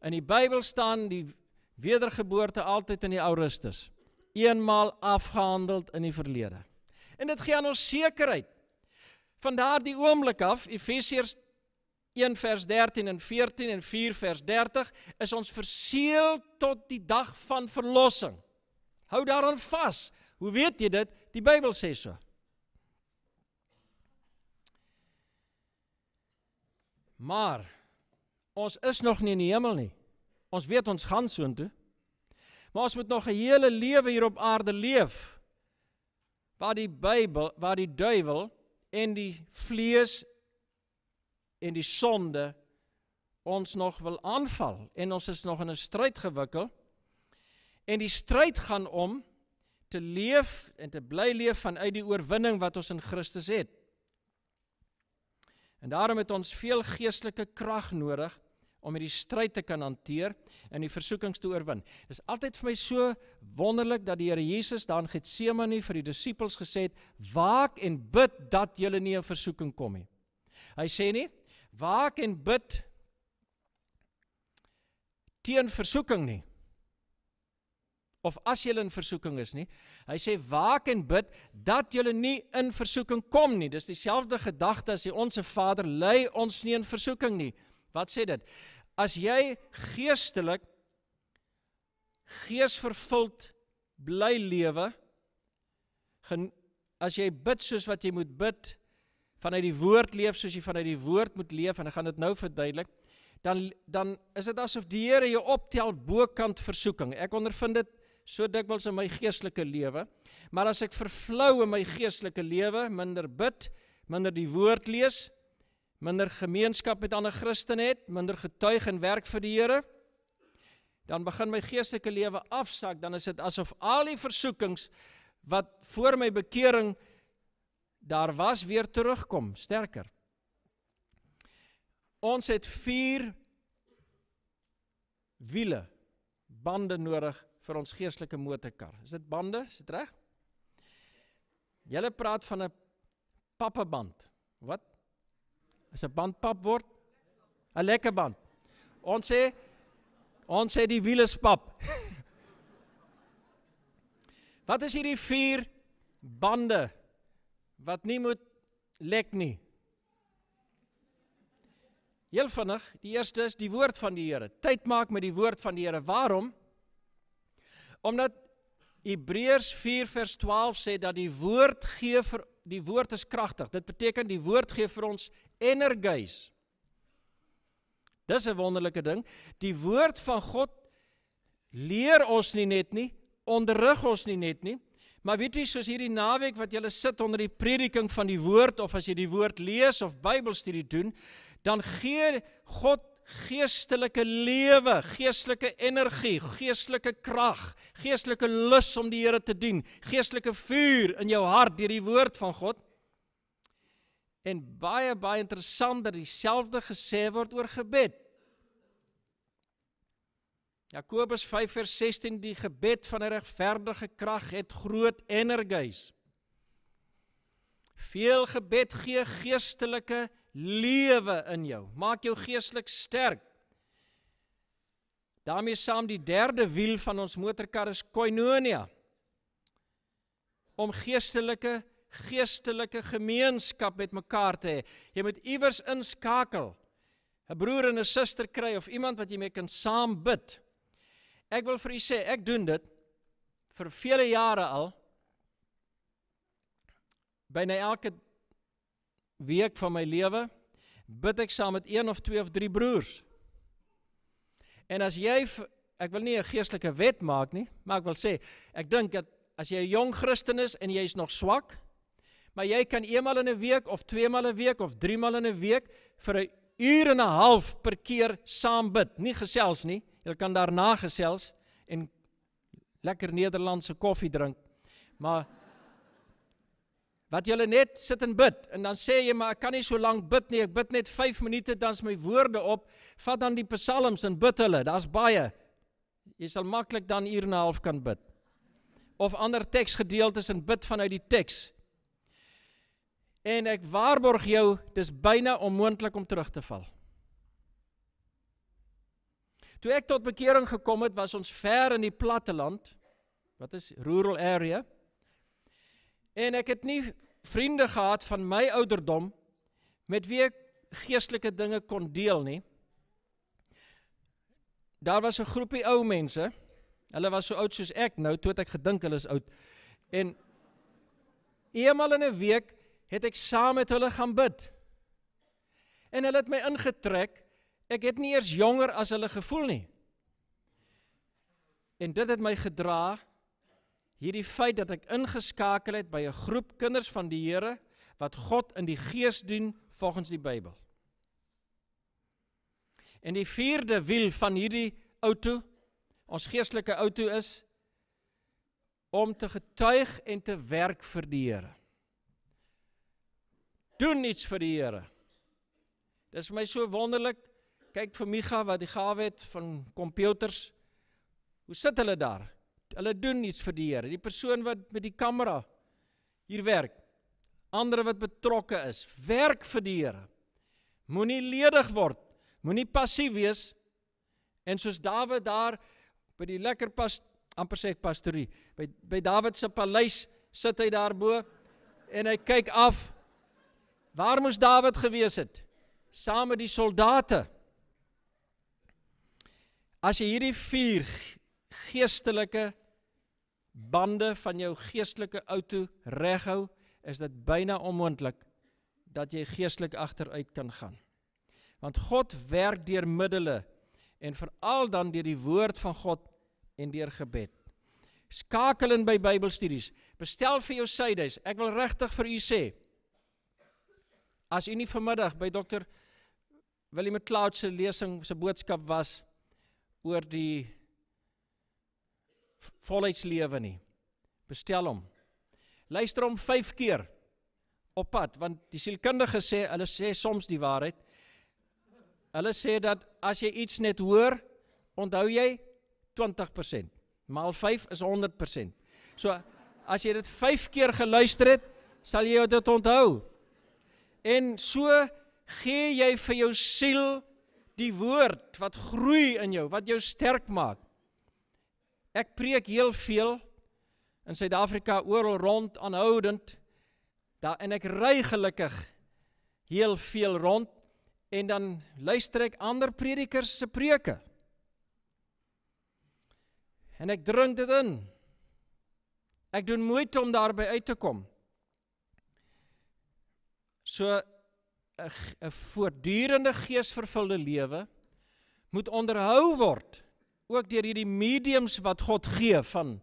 In die Bybel staan die wedergeboorte altyd in die Augustus, eenmaal afgehandeld in die verlede. En dit gee aan ons sekerheid. Van daardie oomblik af, Efesiërs 1 vers 13 en 14 en 4 vers 30, is ons verseël tot die dag van verlossing. Hou daaraan vas. Hoe weet jy dit? Die Bybel sê so. Maar, ons is nog nie in die hemel nie. Ons weet ons gaan soontoe. Maar ons moet nog 'n hele lewe hier op aarde leef, waar die duiwel en die vlees en die sonde ons nog wil aanval. En ons is nog in 'n stryd gewikkel. En die stryd gaan om te leef en te bly leef vanuit die oorwinning wat ons in Christus het. En daarom het ons veel geestelike krag nodig om hierdie stryd te kan hanteer en die versoekings te oorwin. Dit is altyd vir my so wonderlik dat die Here Jesus daar in Getsemane vir die disippels gesê het, waak en bid dat julle nie in versoeking kom nie. Hy sê nie, waak en bid teen versoeking nie. Of as julle in versoeking is nie. Hy sê, waak en bid dat julle nie in versoeking kom nie. Dis dieselfde gedagte as die Onse Vader, lei ons nie in versoeking nie. Wat sê dit? As jy geestelik, geesvervuld bly lewe, as jy bid soos wat jy moet bid, vanuit die woord leef soos jy vanuit die woord moet leef, en ek gaan dit nou verduidelik, dan is dit asof die Here jou optel bokant versoeking. Ek ondervind dit so dikwels in my geestelike lewe, maar as ek vervlou in my geestelike lewe, minder bid, minder die woord lees, minder gemeenskap met ander Christen het, minder getuig en werk vir die Here, dan begin my geestelike lewe afsak, dan is dit asof al die versoekings wat voor my bekering daar was, weer terugkom, sterker. Ons het 4 wiele, bande nodig vir ons geestelike motorkar. Is dit bande? Is dit reg? Julle praat van 'n pappeband. Wat? As 'n band pap word? 'n lekker band. Ons sê die wiele is pap. Wat is hierdie 4 bande wat nie moet lek nie? Heel vinnig, die eerste is die woord van die Here. Tyd maak met die woord van die Here. Waarom? Omdat Hebreërs 4 vers 12 sê dat die woord is kragtig. Dit beteken die woord gee vir ons energies. Dis 'n wonderlike ding. Die woord van God leer ons nie net nie, onderrig ons nie net nie, maar weet jy, soos hierdie naweek wat jy sit onder die prediking van die woord, of as jy die woord lees of Bybelstudie doen, dan gee God geestelike lewe, geestelike energie, geestelike krag, geestelike lus om die Here te dien, geestelike vuur in jou hart deur die woord van God. En baie, baie interessant dat dieselfde gesê word oor gebed. Jakobus 5 vers 16, die gebed van 'n regverdige krag het groot energies. Veel gebed gee geestelike lewe in jou, maak jou geestelik sterk. Daarmee saam die 3de wiel van ons motorkar is koinonia, om geestelike gemeenskap met mekaar te hê. Jy moet iewers inskakel, 'n broer en 'n suster kry, of iemand wat jy mee kan saam bid. Ek wil vir u sê, ek doen dit vir vele jare al, byna elke week van my lewe, bid ek saam met 1 of 2 of 3 broers. En as jy, ek wil nie 'n geestelike wet maak nie, maar ek wil sê, ek dink dat as jy 'n jong Christen is en jy is nog swak, maar jy kan 1 maal in 'n week of 2 maal 'n week of 3 maal in 'n week vir 1 uur en 'n half per keer saam bid. Nie gesels nie, jy kan daarna gesels en lekker Nederlandse koffie drink. Maar wat julle net sit en bid, en dan sê jy, maar ek kan nie so lank bid nie, ek bid net 5 minute, dan is my woorde op, vat dan die psalms en bid hulle, daar's baie. Jy sal maklik dan 1 uur en 'n half kan bid. Of ander teksgedeeltes en bid vanuit die teks. En ek waarborg jou, dis byna onmoontlik om terug te val. Toe ek tot bekering gekom het, was ons ver in die platteland, wat is rural area, en ek het nie vriende gehad van my ouderdom, met wie ek geestelike dinge kon deel nie. Daar was 'n groepie ou mense, hulle was so oud soos ek nou, toe het ek gedink hulle is oud, en eenmaal in 'n week het ek saam met hulle gaan bid, en hulle het my ingetrek, ek het nie eers jonger as hulle gevoel nie, en dit het my gedra, hierdie feit dat ek ingeskakel het by 'n groep kinders van die Here, wat God in die gees dien, volgens die Bybel. En die 4de wiel van hierdie auto, ons geestelike auto is, om te getuig en te werk vir die Here. Doen iets vir die Here. Dit is vir my so wonderlik, kyk vir Micha wat die gawe het van computers, hoe sit hulle daar? Hulle doen iets vir die Here, die persoon wat met die kamera hier werk, ander wat betrokke is, werk vir die Here, moenie ledig word, moenie passief wees, en soos Dawid daar, by die lekker amper sê ek pastorie, by Dawid se paleis, sit hy daarbo, en hy kyk af, waar moes Dawid gewees het? Saam met die soldate. As jy hierdie 4 geestelike bande van jou geestelike auto reghou, is dit byna onmoontlik dat jy geestelik agteruit kan gaan. Want God werk deur middele en veral dan deur die woord van God en deur gebed. Skakel in by Bybelstudies. Bestel vir jou Sydes. Ek wil regtig vir u sê, as u nie vanmiddag by Dr. Willie McLeod se lesing, se boodskap was oor die volheidslewe nie, bestel hom. Luister hom 5 keer op pad, want die sielkundige sê, hulle sê soms die waarheid, hulle sê dat as jy iets net hoor, onthou jy 20%, maal 5 is 100%. So, as jy dit 5 keer geluister het, sal jy dit onthou. En so gee jy vir jou siel die woord wat groei in jou, wat jou sterk maak. Ek preek heel veel in Suid-Afrika oral rond aanhoudend, en ek ry gelukkig heel veel rond, en dan luister ek ander predikers se preke. En ek drink dit in. Ek doen moeite om daarby uit te kom. So, 'n voortdurende geesvervulde lewe moet onderhou word, ook deur hierdie mediums wat God gee, van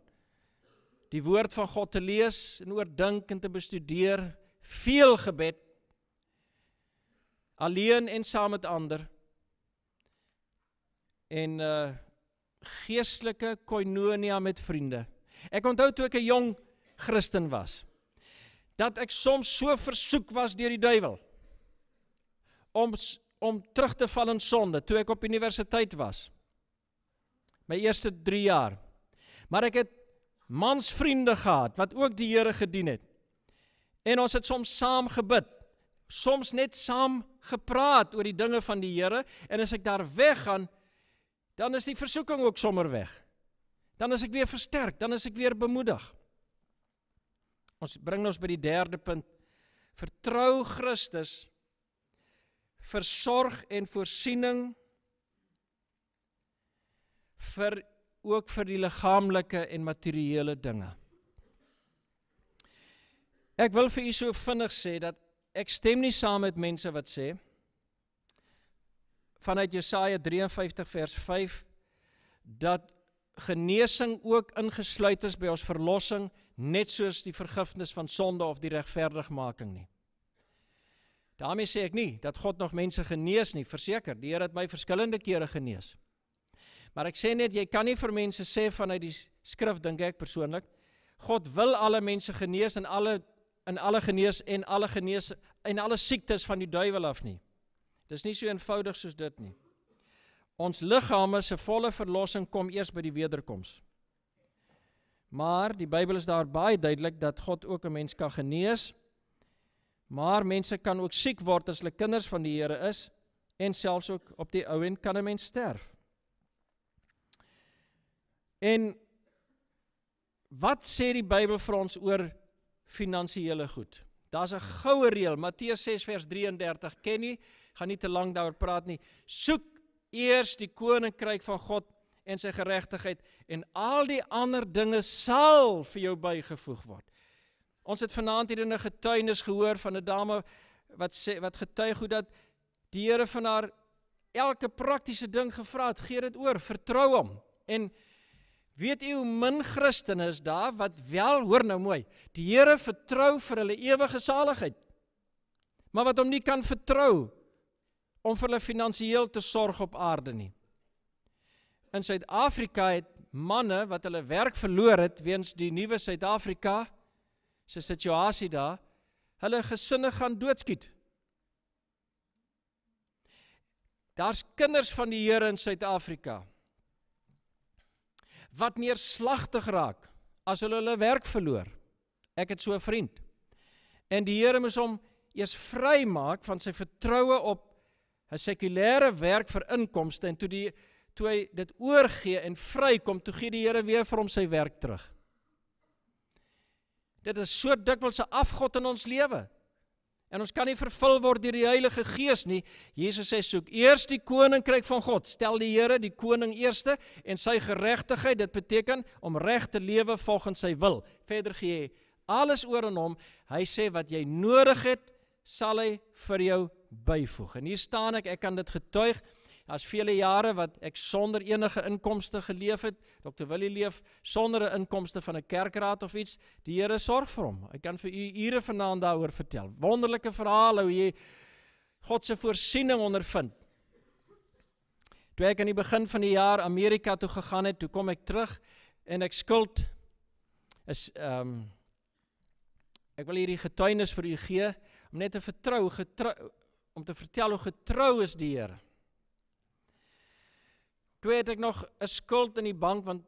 die woord van God te lees, en oordink en te bestudeer, veel gebed, alleen en saam met ander, en geestelike koinonia met vriende. Ek onthou toe ek 'n jong Christen was, dat ek soms so versoek was deur die duiwel, om terug te val in sonde, toe ek op universiteit was, my eerste 3 jaar. Maar ek het mansvriende gehad, wat ook die Here gedien het. En ons het soms saam gebid, soms net saam gepraat oor die dinge van die Here, en as ek daar weggaan, dan is die versoeking ook sommer weg. Dan is ek weer versterk, dan is ek weer bemoedig. Ons bring ons by die 3de punt. Vertrou Christus vir sorg en voorsiening vir ook vir die liggaamlike en materiële dinge. Ek wil vir u so vinnig sê dat ek stem nie saam met mense wat sê vanuit Jesaja 53 vers 5 dat genesing ook ingesluit is by ons verlossing, net soos die vergifnis van sonde of die regverdigmaking nie. Daarmee sê ek nie dat God nog mense genees nie, verseker, die Here het my verskillende kere genees. Maar ek sê net, jy kan nie vir mense sê vanuit die skrif, dink ek persoonlik, God wil alle mense genees en alle siektes van die duiwel af nie. Dis nie so eenvoudig soos dit nie. Ons liggame se volle verlossing kom eers by die wederkoms. Maar die Bybel is daar baie duidelik dat God ook 'n mens kan genees, maar mense kan ook siek word as hulle kinders van die Here is, en selfs ook op die ou end kan 'n mens sterf. En wat sê die Bybel vir ons oor finansiële goed? Daar's 'n goue reël, Matteus 6 vers 33, ken nie, gaan nie te lank daaroor praat nie. Soek eers die koninkryk van God en sy geregtigheid, en al die ander dinge sal vir jou bygevoeg word. Ons het vanaand hier in 'n getuienis gehoor van 'n dame wat getuig hoe dat die Here van haar elke praktiese ding gevra het, gee dit oor, vertrou hom. En weet u hoe min Christene is daar wat wel, hoor nou mooi, die Here vertrou vir hulle ewige saligheid, maar wat hom nie kan vertrou om vir hulle finansiëel te sorg op aarde nie. In Suid-Afrika het manne wat hulle werk verloor het weens die nuwe Suid-Afrika se situasie daar, hulle gesinne gaan doodskiet. Daar's kinders van die Here in Suid-Afrika wat neerslagtig raak as hulle werk verloor. Ek het so 'n vriend. En die Here moes hom eers vrymaak van sy vertroue op 'n sekulêre werk vir inkomste, en toe hy dit oorgee en vrykom, toe gee die Here weer vir hom sy werk terug. Dit is so dikwels 'n afgod in ons lewe. En ons kan nie vervul word deur die Heilige Gees nie. Jesus sê, soek eers die koninkryk van God. Stel die Here, die koning eerste, en sy geregtigheid, dit beteken om reg te lewe volgens sy wil. Verder gee hy alles oor aan hom. Hy sê, wat jy nodig het, sal hy vir jou byvoeg. En hier staan ek kan dit getuig. As vele jare wat ek sonder enige inkomste geleef het, Dr. Willie leef sonder 'n inkomste van 'n kerkraad of iets, die Here sorg vir hom. Ek kan vir u ure vanaand daaroor vertel. Wonderlike verhale hoe jy God se voorsiening ondervind. Toe ek in die begin van die jaar Amerika toe gegaan het, toe kom ek terug en ek skuld is ek wil hierdie getuienis vir u gee om net te om te vertel hoe getrou is die Here. Toe het ek nog 'n skuld in die bank, want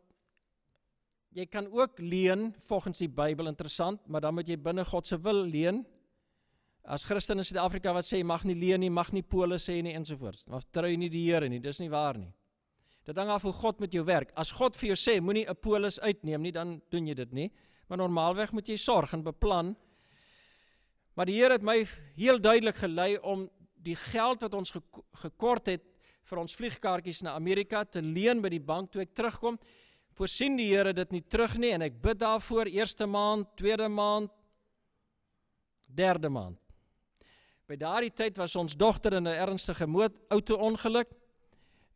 jy kan ook leen volgens die Bybel, interessant, maar dan moet jy binne God se wil leen. As Christen in Suid-Afrika wat sê, jy mag nie leen nie, mag nie polis sê nie, ensovoorts. Maar vertrou jy nie die Here nie, dis nie waar nie. Dit hang af hoe God met jou werk. As God vir jou sê, moenie 'n polis uitneem nie, dan doen jy dit nie. Maar normaalweg moet jy sorg en beplan. Maar die Here het my heel duidelik gelei om die geld wat ons gekort het vir ons vliegkaartjies na Amerika te leen by die bank. Toe ek terugkom, voorsien die Here dit nie terug nie, en ek bid daarvoor, eerste maand, tweede maand, derde maand. By daardie tyd was ons dogter in 'n ernstige auto-ongeluk,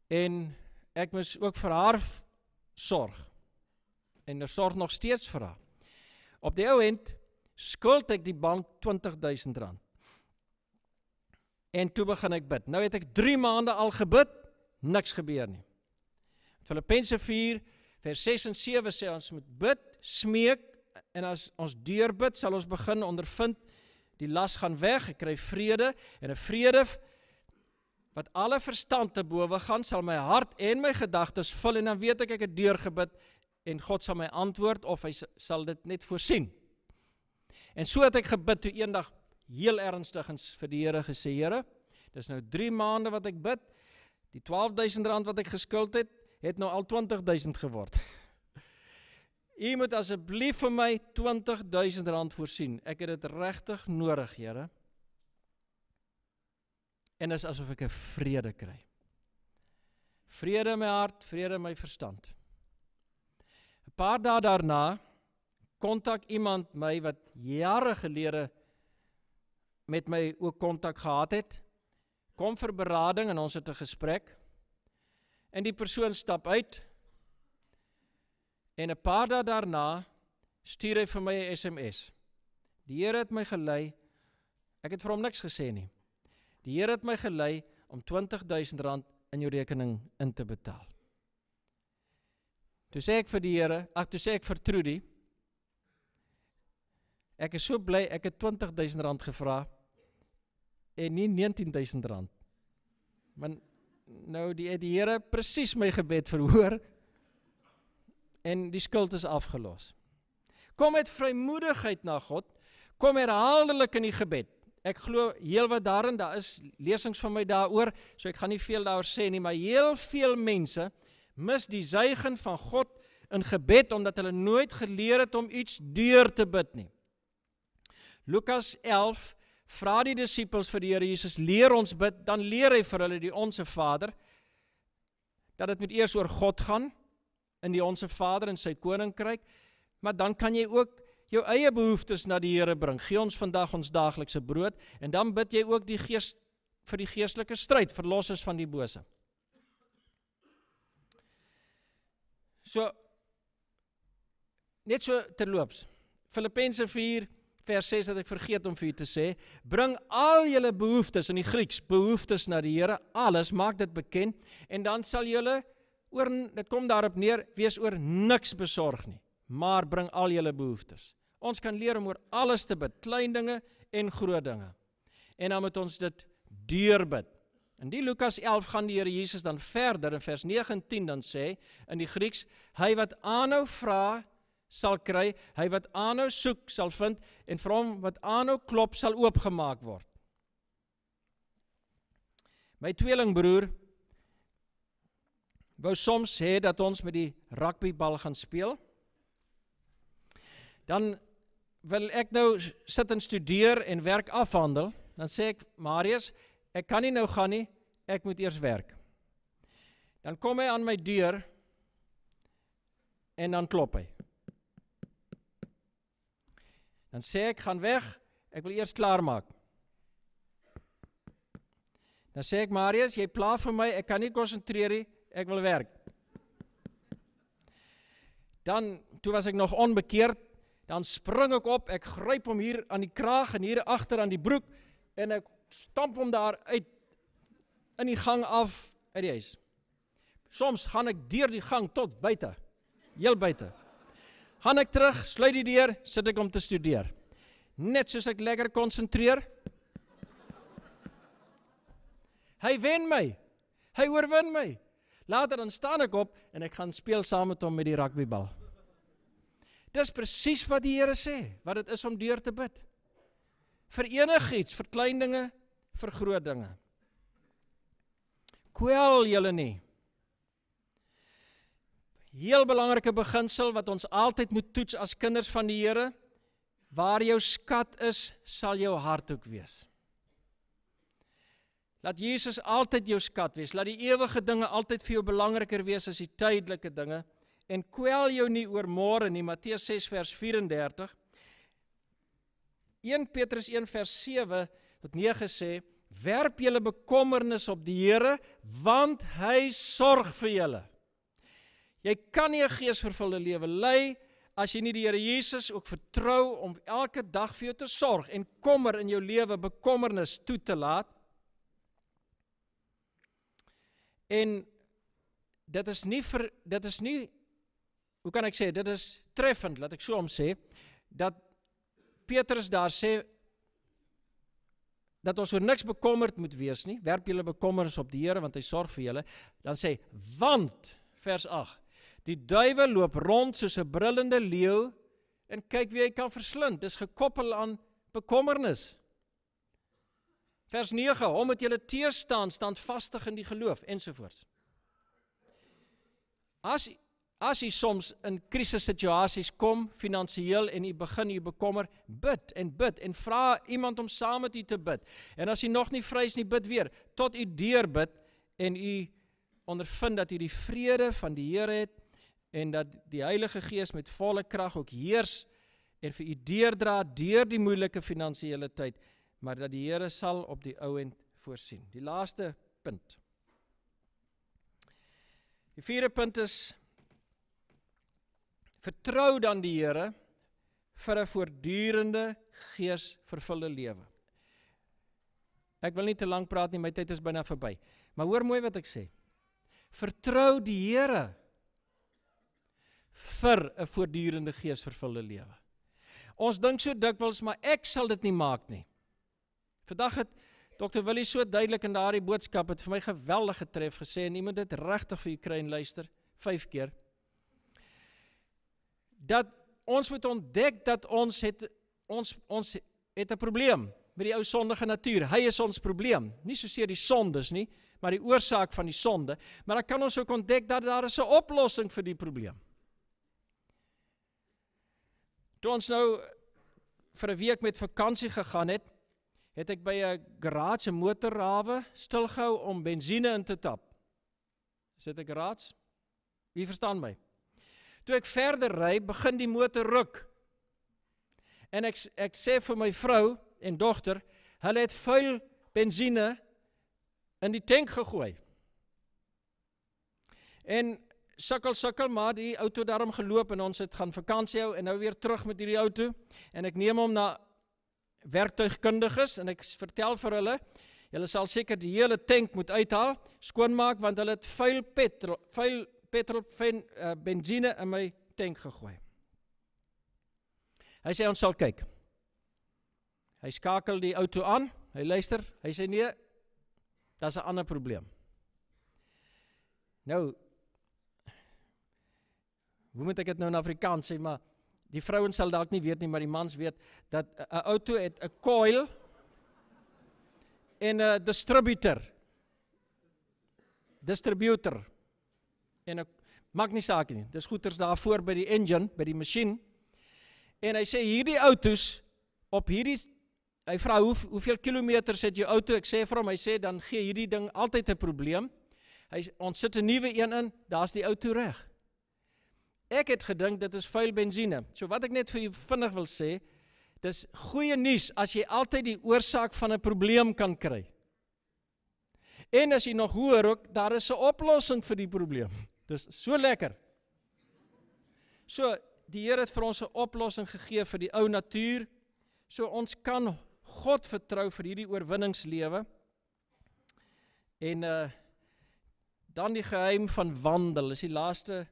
en ek moes ook vir haar sorg, en ek sorg nog steeds vir haar. Op die ou end skuld ek die bank R20.000. En toe begin ek bid. Nou het ek 3 maande al gebid, niks gebeur nie. Filippense 4, vers 6 en 7 sê ons moet bid, smeek, en as ons deurbid, sal ons begin ondervind, die las gaan weg, ek kry vrede, en 'n vrede wat alle verstand te bowe gaan, sal my hart en my gedagtes vul, en dan weet ek het deurgebid, en God sal my antwoord, of hy sal dit net voorsien. En so het ek gebid, toe eendag heel ernstig vir die Here gesê, Here, dis nou 3 maande wat ek bid, die R12.000 wat ek geskuld het nou al 20.000 geword. U moet asseblief vir my R20.000 voorsien, ek het dit regtig nodig, Here. En is asof ek 'n vrede kry. Vrede in my hart, vrede in my verstand. paar dae daarna kontak iemand my wat jare gelede met my ook kontak gehad het, kom vir berading en ons het 'n gesprek, en die persoon stap uit, en 'n paar dae daarna stuur hy vir my 'n SMS. Die Here het my gelei, ek het vir hom niks gesê nie, die Here het my gelei om R20.000 in jou rekening in te betaal. Toe sê ek vir die Here, toe sê ek vir Trudy, ek is so bly, ek het R20.000 gevra, en nie R19.000. Want nou die Here presies my gebed verhoor, en die skuld is afgelos. Kom met vrymoedigheid na God, kom herhaaldelik in die gebed. Ek glo heel wat daarin, daar is lesings van my daaroor, so ek gaan nie veel daaroor sê nie, maar heel veel mense mis die zuigen van God in gebed, omdat hulle nooit geleer het om iets deur te bid nie. Lukas 11 vra die disippels vir die Here Jesus, leer ons bid, dan leer hy vir hulle die Onse Vader, dat dit moet eers oor God gaan, in die Onse Vader en sy koninkryk, maar dan kan jy ook jou eie behoeftes na die Here bring. Gee ons vandag ons daaglikse brood, en dan bid jy ook vir die geestelike stryd, verlos ons van die bose. So, net so terloops, Filippense 4, vers 6 dat ek vergeet om vir u te sê, bring al julle behoeftes, in die Grieks, behoeftes na die Here, alles, maak dit bekend, en dan sal julle, dit kom daarop neer, wees oor niks besorg nie, maar bring al julle behoeftes. Ons kan leer om oor alles te bid, klein dinge en groot dinge, en dan moet ons dit deurbid. In die Lukas 11 gaan die Here Jesus dan verder, in vers 9 en 10 dan sê, in die Grieks, hy wat aanhou vra, sal kry, hy wat aanhou soek, sal vind, en vir hom wat aanhou klop, sal oopgemaak word. My tweelingbroer wou soms hê dat ons met die rugbybal gaan speel. Dan wil ek nou sit en studeer en werk afhandel, dan sê ek, Marius, ek kan nie nou gaan nie, ek moet eers werk. Dan kom hy aan my deur, en dan klop hy. Dan sê ek, gaan weg, ek wil eers klaarmaak. Dan sê ek, Marius, jy pla vir my, ek kan nie konsentreer nie, ek wil werk. Dan, toe was ek nog onbekeerd, dan spring ek op, ek gryp hom hier aan die kraag en hier agter aan die broek, en ek stamp hom daar uit, in die gang af, uit die huis. Soms gaan ek deur die gang tot buite, heel buite. Gaan ek terug, sluit die deur, sit ek om te studeer. Net soos ek lekker konsentreer. Hy wen my, hy oorwin my. Later dan staan ek op, en ek gaan speel saam met hom met die rugbybal. Dis presies wat die Here sê, wat dit is om deur te bid. Vir enigiets, vir klein dinge, vir groot dinge. Kwel julle nie. Heel belangrike beginsel wat ons altyd moet toets as kinders van die Here, waar jou skat is, sal jou hart ook wees. Laat Jesus altyd jou skat wees, laat die ewige dinge altyd vir jou belangriker wees as die tydelike dinge, en kwel jou nie oor môre nie, Matteus 6 vers 34, 1 Petrus 1 vers 7 tot 9 sê, werp julle bekommernis op die Here, want hy sorg vir julle. Jy kan nie 'n geesvervulde lewe lei, as jy nie die Here Jesus ook vertrou om elke dag vir jou te sorg, en kommer in jou lewe, bekommernis toe te laat. En dit is nie, hoe kan ek sê, dit is treffend, laat ek so om sê, dat Petrus daar sê, dat ons oor niks bekommerd moet wees nie, werp julle bekommernis op die Here, want hy sorg vir julle, dan sê, want, vers 8, die duiwel loop rond soos 'n brullende leeu, en kyk wie hy kan verslind, dis gekoppel aan bekommernis. Vers 9, hom moet julle teëstaan, standvastig in die geloof, ensovoorts. As jy soms in krisissituasies kom, finansiëel, en jy begin jy bekommer, bid en vra iemand om saam met jy te bid. En as jy nog nie vry is nie, bid weer, tot jy deurbid, en jy ondervind dat jy die vrede van die Here het, en dat die Heilige Gees met volle krag ook heers en vir u deurdra deur die moeilike finansiële tyd, maar dat die Here sal op die ou end voorsien. Die laaste punt. Die vierde punt is, vertrou dan die Here vir 'n voortdurende geesvervulde lewe. Ek wil nie te lank praat nie, my tyd is byna verby. Maar hoor mooi wat ek sê. Vertrou die Here vir 'n voortdurende geesvervulde lewe. Ons dink so dikwels, maar ek sal dit nie maak nie. Vandag het Dr. Willie so duidelik in daardie boodskap, het vir my geweldig getref gesê, en jy moet dit regtig vir u kry en luister, 5 keer, dat ons moet ontdek dat ons het 'n probleem met die ou sondige natuur. Hy is ons probleem, nie soseer die sondes nie, maar die oorsaak van die sonde, maar dan kan ons ook ontdek dat daar is 'n oplossing vir die probleem. Toe ons nou vir 'n week met vakansie gegaan het, het ek by 'n garage, 'n motorhawe, stilgehou om benzine in te tap. Is dit 'n garage? Wie verstaan my? Toe ek verder ry, begin die motor ruk. En ek sê vir my vrou en dogter, hulle het vuil benzine in die tank gegooi. En sukkel, maar die auto daarom geloop en ons het gaan vakansie hou en nou weer terug met hierdie auto. En ek neem hom na werktuigkundiges en ek vertel vir hulle, julle sal seker die hele tank moet uithaal, skoonmaak, want hulle het vuil benzine in my tank gegooi. Hy sê ons sal kyk. Hy skakel die auto aan, hy luister, hy sê nee, dat is 'n ander probleem. Nou, hoe moet ek dit nou in Afrikaans sê, maar die vrouens sal dalk nie weet nie, maar die mans weet, dat 'n auto het 'n coil en 'n distributor, en 'n, maak nie saak nie, dis goeders daarvoor by die engine, by die masjien, en hy sê hierdie auto's, op hierdie, hy vra hoeveel kilometers het jou auto, ek sê vir hom, hy sê dan gee hierdie ding altyd 'n probleem, ons sit 'n nuwe een in, daar's die auto reg. Ek het gedink dit is vuil benzine. So wat ek net vir jou vinnig wil sê, dis goeie nuus as jy altyd die oorsaak van 'n probleem kan kry. En as jy nog hoor ook, daar is 'n oplossing vir die probleem. Dis so lekker. So, die Here het vir ons 'n oplossing gegee vir die ou natuur, so ons kan God vertrou vir hierdie oorwinningslewe. En dan die geheim van wandel, is die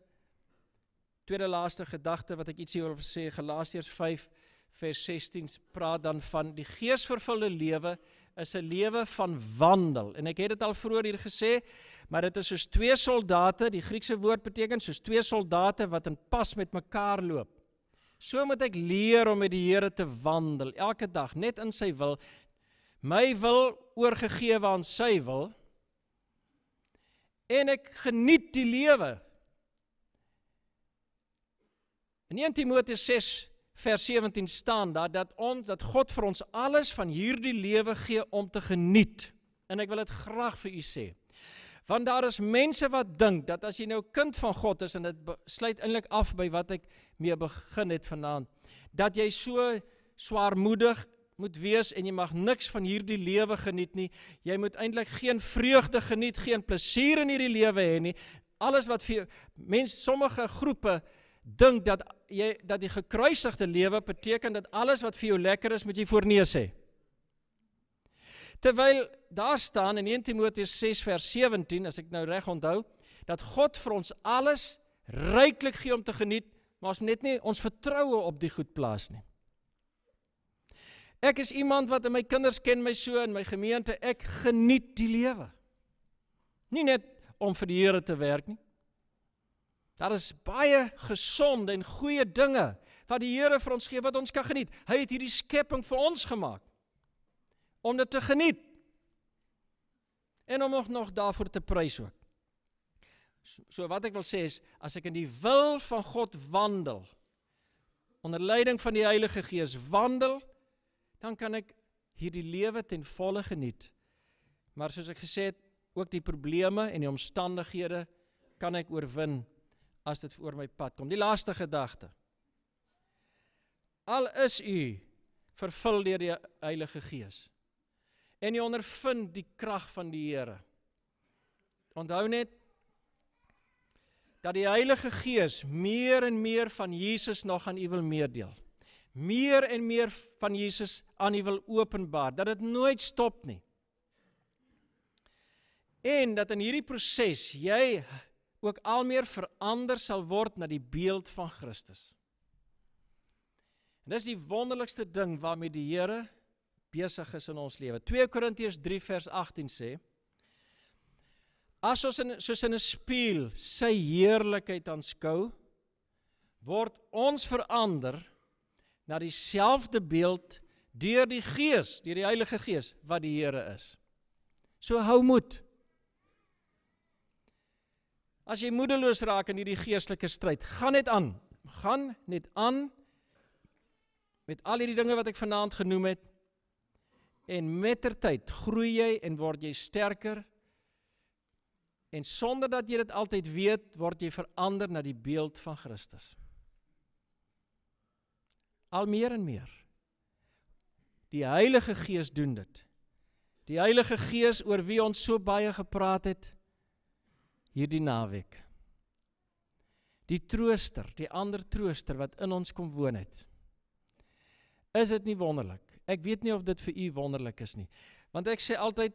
tweede laaste gedagte wat ek ietsie wil sê, Galasiërs 5 vers 16 praat dan van die geesvervulde lewe is 'n lewe van wandel. En ek het dit al vroeër hier gesê, maar dit is soos 2 soldate, die Griekse woord beteken soos 2 soldate wat in pas met mekaar loop. So moet ek leer om met die Here te wandel, elke dag, net in sy wil, my wil oorgegee aan sy wil, en ek geniet die lewe. In 1 Timoteus 6 vers 17 staan daar, dat God vir ons alles van hierdie lewe gee om te geniet. En ek wil dit graag vir u sê. Want daar is mense wat dink, dat as jy nou kind van God is, en dit sluit eintlik af by wat ek mee begin het vanaand, dat jy so swaarmoedig moet wees, en jy mag niks van hierdie lewe geniet nie, jy moet eintlik geen vreugde geniet, geen plesier in hierdie lewe hê nie, alles wat vir sommige groepe dink dat die gekruisigde lewe beteken dat alles wat vir jou lekker is, moet jy voorneus hê. Terwyl daar staan in 1 Timoteus 6 vers 17, as ek nou reg onthou, dat God vir ons alles ryklik gee om te geniet, maar ons net nie ons vertroue op die goed plaas nie. Ek is iemand wat, en my kinders ken my so, in my gemeente, ek geniet die lewe. Nie net om vir die Here te werk nie. Daar is baie gesonde en goeie dinge wat die Here vir ons gee, wat ons kan geniet. Hy het hierdie skepping vir ons gemaak, om dit te geniet, en om nog daarvoor te prys ook. So wat ek wil sê is, as ek in die wil van God wandel, onder leiding van die Heilige Gees wandel, dan kan ek hierdie lewe ten volle geniet. Maar soos ek gesê het, ook die probleme en die omstandighede kan ek oorwin, as dit oor my pad kom. Die laaste gedagte. Al is u vervul deur die Heilige Gees en jy ondervind die krag van die Here. Onthou net dat die Heilige Gees meer en meer van Jesus nog aan u wil meedeel. Meer en meer van Jesus aan u wil openbaar, dat dit nooit stop nie. En dat in hierdie proses jy ook al meer verander sal word na die beeld van Christus. En dis die wonderlikste ding waarmee die Here besig is in ons lewe. 2 Korintiërs 3 vers 18 sê, as ons soos in 'n spieël sy heerlikheid aanskou, word ons verander na dieselfde beeld deur die Gees, deur die Heilige Gees, wat die Here is. So hou moed. As jy moedeloos raak in hierdie geestelike stryd, gaan net aan, met al hierdie dinge wat ek vanaand genoem het, en mettertyd groei jy en word jy sterker, en sonder dat jy dit altyd weet, word jy verander na die beeld van Christus. Al meer en meer. Die Heilige Gees doen dit. Die Heilige Gees oor wie ons so baie gepraat het, hierdie naweek. Die trooster, die ander trooster wat in ons kom woon het. Is dit nie wonderlik? Ek weet nie of dit vir u wonderlik is nie. Want ek sê altyd,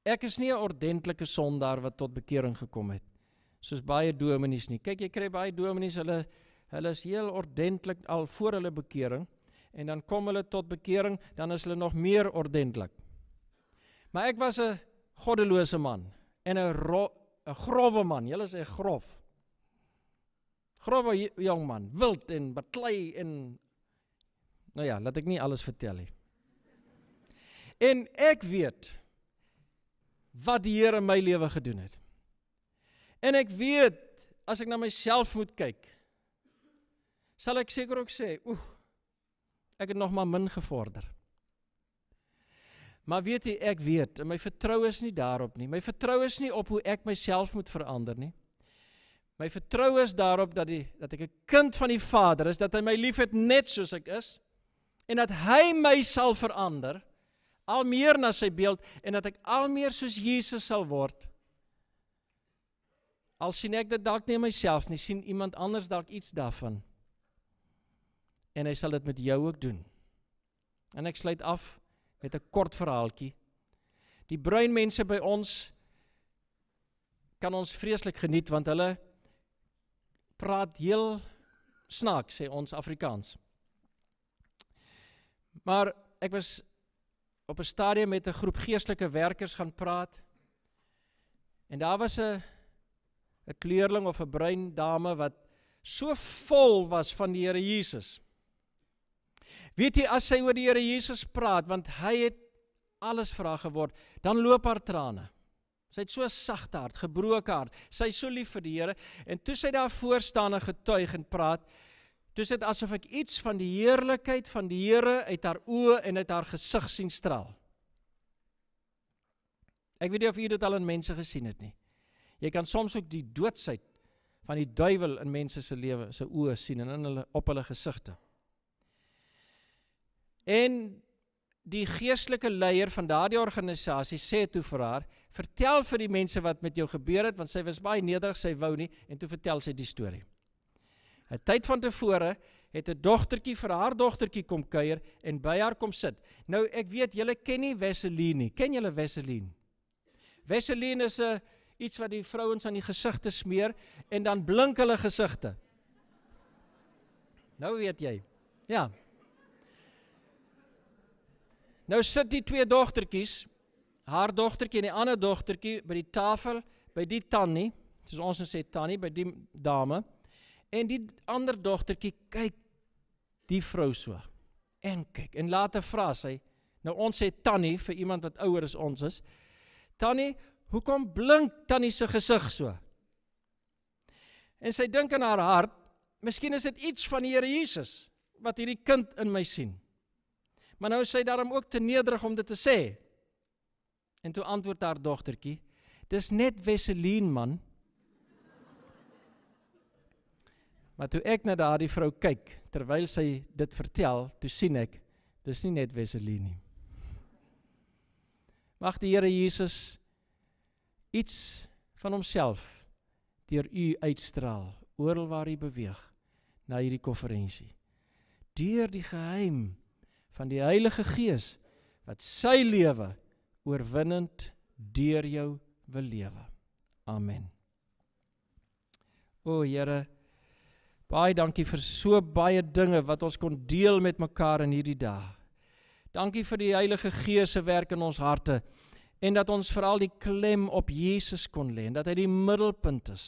ek is nie 'n ordentlike sondaar wat tot bekering gekom het, soos baie dominees nie. Kyk, jy kry baie dominees, hulle is heel ordentlik al voor hulle bekering, en dan kom hulle tot bekering, dan is hulle nog meer ordentlik. Maar ek was 'n goddelose man, en 'n grove man, julle sê grof. Grove jong man, wild en baklei en, nou ja, laat ek nie alles vertel nie. En ek weet wat die Here in my lewe gedoen het. En ek weet, as ek na myself moet kyk, sal ek seker ook sê, ek het nog maar min gevorder. Maar weet jy, ek weet, en my vertrou is nie daarop nie. My vertrou is nie op hoe ek myself moet verander nie. My vertrou is daarop dat ek 'n kind van die Vader is, dat hy my lief het net soos ek is, en dat hy my sal verander, al meer na sy beeld, en dat ek al meer soos Jesus sal word. Al sien ek dit dalk nie myself nie, sien iemand anders dalk iets daarvan. En hy sal dit met jou ook doen. En ek sluit af met 'n kort verhaaltjie. Die bruin mense by ons kan ons vreeslik geniet, want hulle praat heel snaaks, sê ons Afrikaans. Maar ek was op 'n stadium met 'n groep geestelike werkers gaan praat, en daar was 'n kleurling of 'n bruin dame wat so vol was van die Here Jesus. Weet jy, as sy oor die Here Jesus praat, want hy het alles vir haar geword, dan loop haar trane. Sy het so 'n sagte hart, gebroke hart, sy is so lief vir die Here, en toe sy daar voor staan en getuig en praat, toe is dit asof ek iets van die heerlikheid van die Here uit haar oë en uit haar gesig sien straal. Ek weet nie of jy dit al in mense gesien het nie. Jy kan soms ook die doodsheid van die duiwel in mense se lewe, se oë sien en op hulle gesigte. En die geestelike leier van daardie organisasie sê toe vir haar, vertel vir die mense wat met jou gebeur het, want sy was baie nederig, sy wou nie, en toe vertel sy die storie. 'n Tyd van tevore het 'n dogtertjie vir haar dogtertjie kom kuier en by haar kom sit. Nou ek weet julle ken nie Vaseline nie. Ken julle Vaseline? Vaseline is iets wat die vrouens aan die gesigte smeer en dan blink hulle gesigte. Nou weet jy. Ja. Nou sit die twee dogtertjies, haar dogtertjie en die ander dogtertjie by die tafel, by die tannie, soos ons nou sê tannie, by die dame, en die ander dogtertjie kyk die vrou so, en kyk, en later vra sy, nou ons sê tannie, vir iemand wat ouer as ons is, tannie, hoekom blink tannie se gesig so? En sy dink in haar hart, miskien is dit iets van die Here Jesus, wat hierdie kind in my sien. Maar nou is sy daarom ook te nederig om dit te sê. En toe antwoord haar dogtertjie, dis net Vaseline man. Maar toe ek na daardie vrou kyk, terwyl sy dit vertel, toe sien ek, dis nie net Wesley nie. Mag die Here Jesus iets van homself deur u uitstraal, oral waar u beweeg, na hierdie konferensie. Deur die geheim van die Heilige Gees, wat sy lewe oorwinnend deur jou wil lewe. Amen. O Here, baie dankie vir so baie dinge wat ons kon deel met mekaar in hierdie dae. Dankie vir die Heilige Gees se werk in ons harte, en dat ons veral die klem op Jesus kon lê, en dat hy die middelpunt is,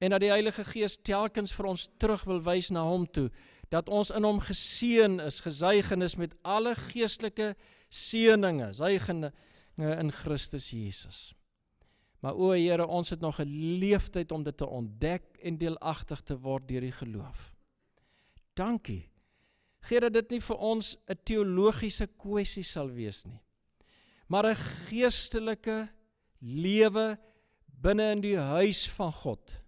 en dat die Heilige Gees telkens vir ons terug wil wys na hom toe, dat ons in hom geseën is, gesuigen is met alle geestelike seëninge, suiginge in Christus Jesus. Maar o Here, ons het nog 'n leeftyd om dit te ontdek en deelagtig te word deur die geloof. Dankie. Gee dat dit nie vir ons 'n teologiese kwessie sal wees nie, maar 'n geestelike lewe binne in die huis van God,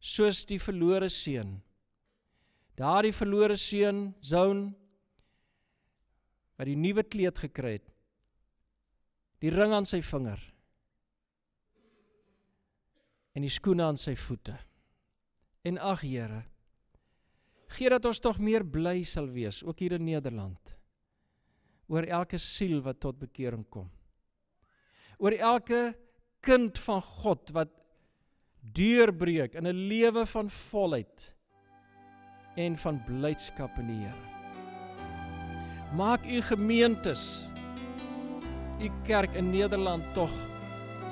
soos die verlore seun. Daardie verlore seun, zoon, wat die nuwe kleed gekry het, die ring aan sy vinger, en die skoene aan sy voete. En ag Here, gee dat ons tog meer bly sal wees, ook hier in Nederland, oor elke siel wat tot bekering kom. Oor elke kind van God wat deurbreek in 'n lewe van volheid en van blydskap in die Here. Maak u gemeentes, u kerk in Nederland tog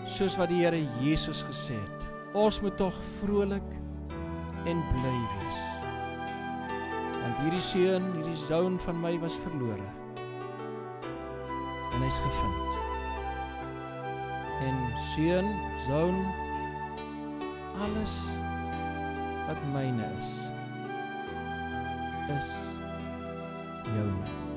soos wat die Here Jesus gesê het. Ons moet tog vrolik en bly wees. Want hierdie seun, hierdie zoon van my was verlore. En hy's gevind. En seun, zoon, alles wat myne is joune.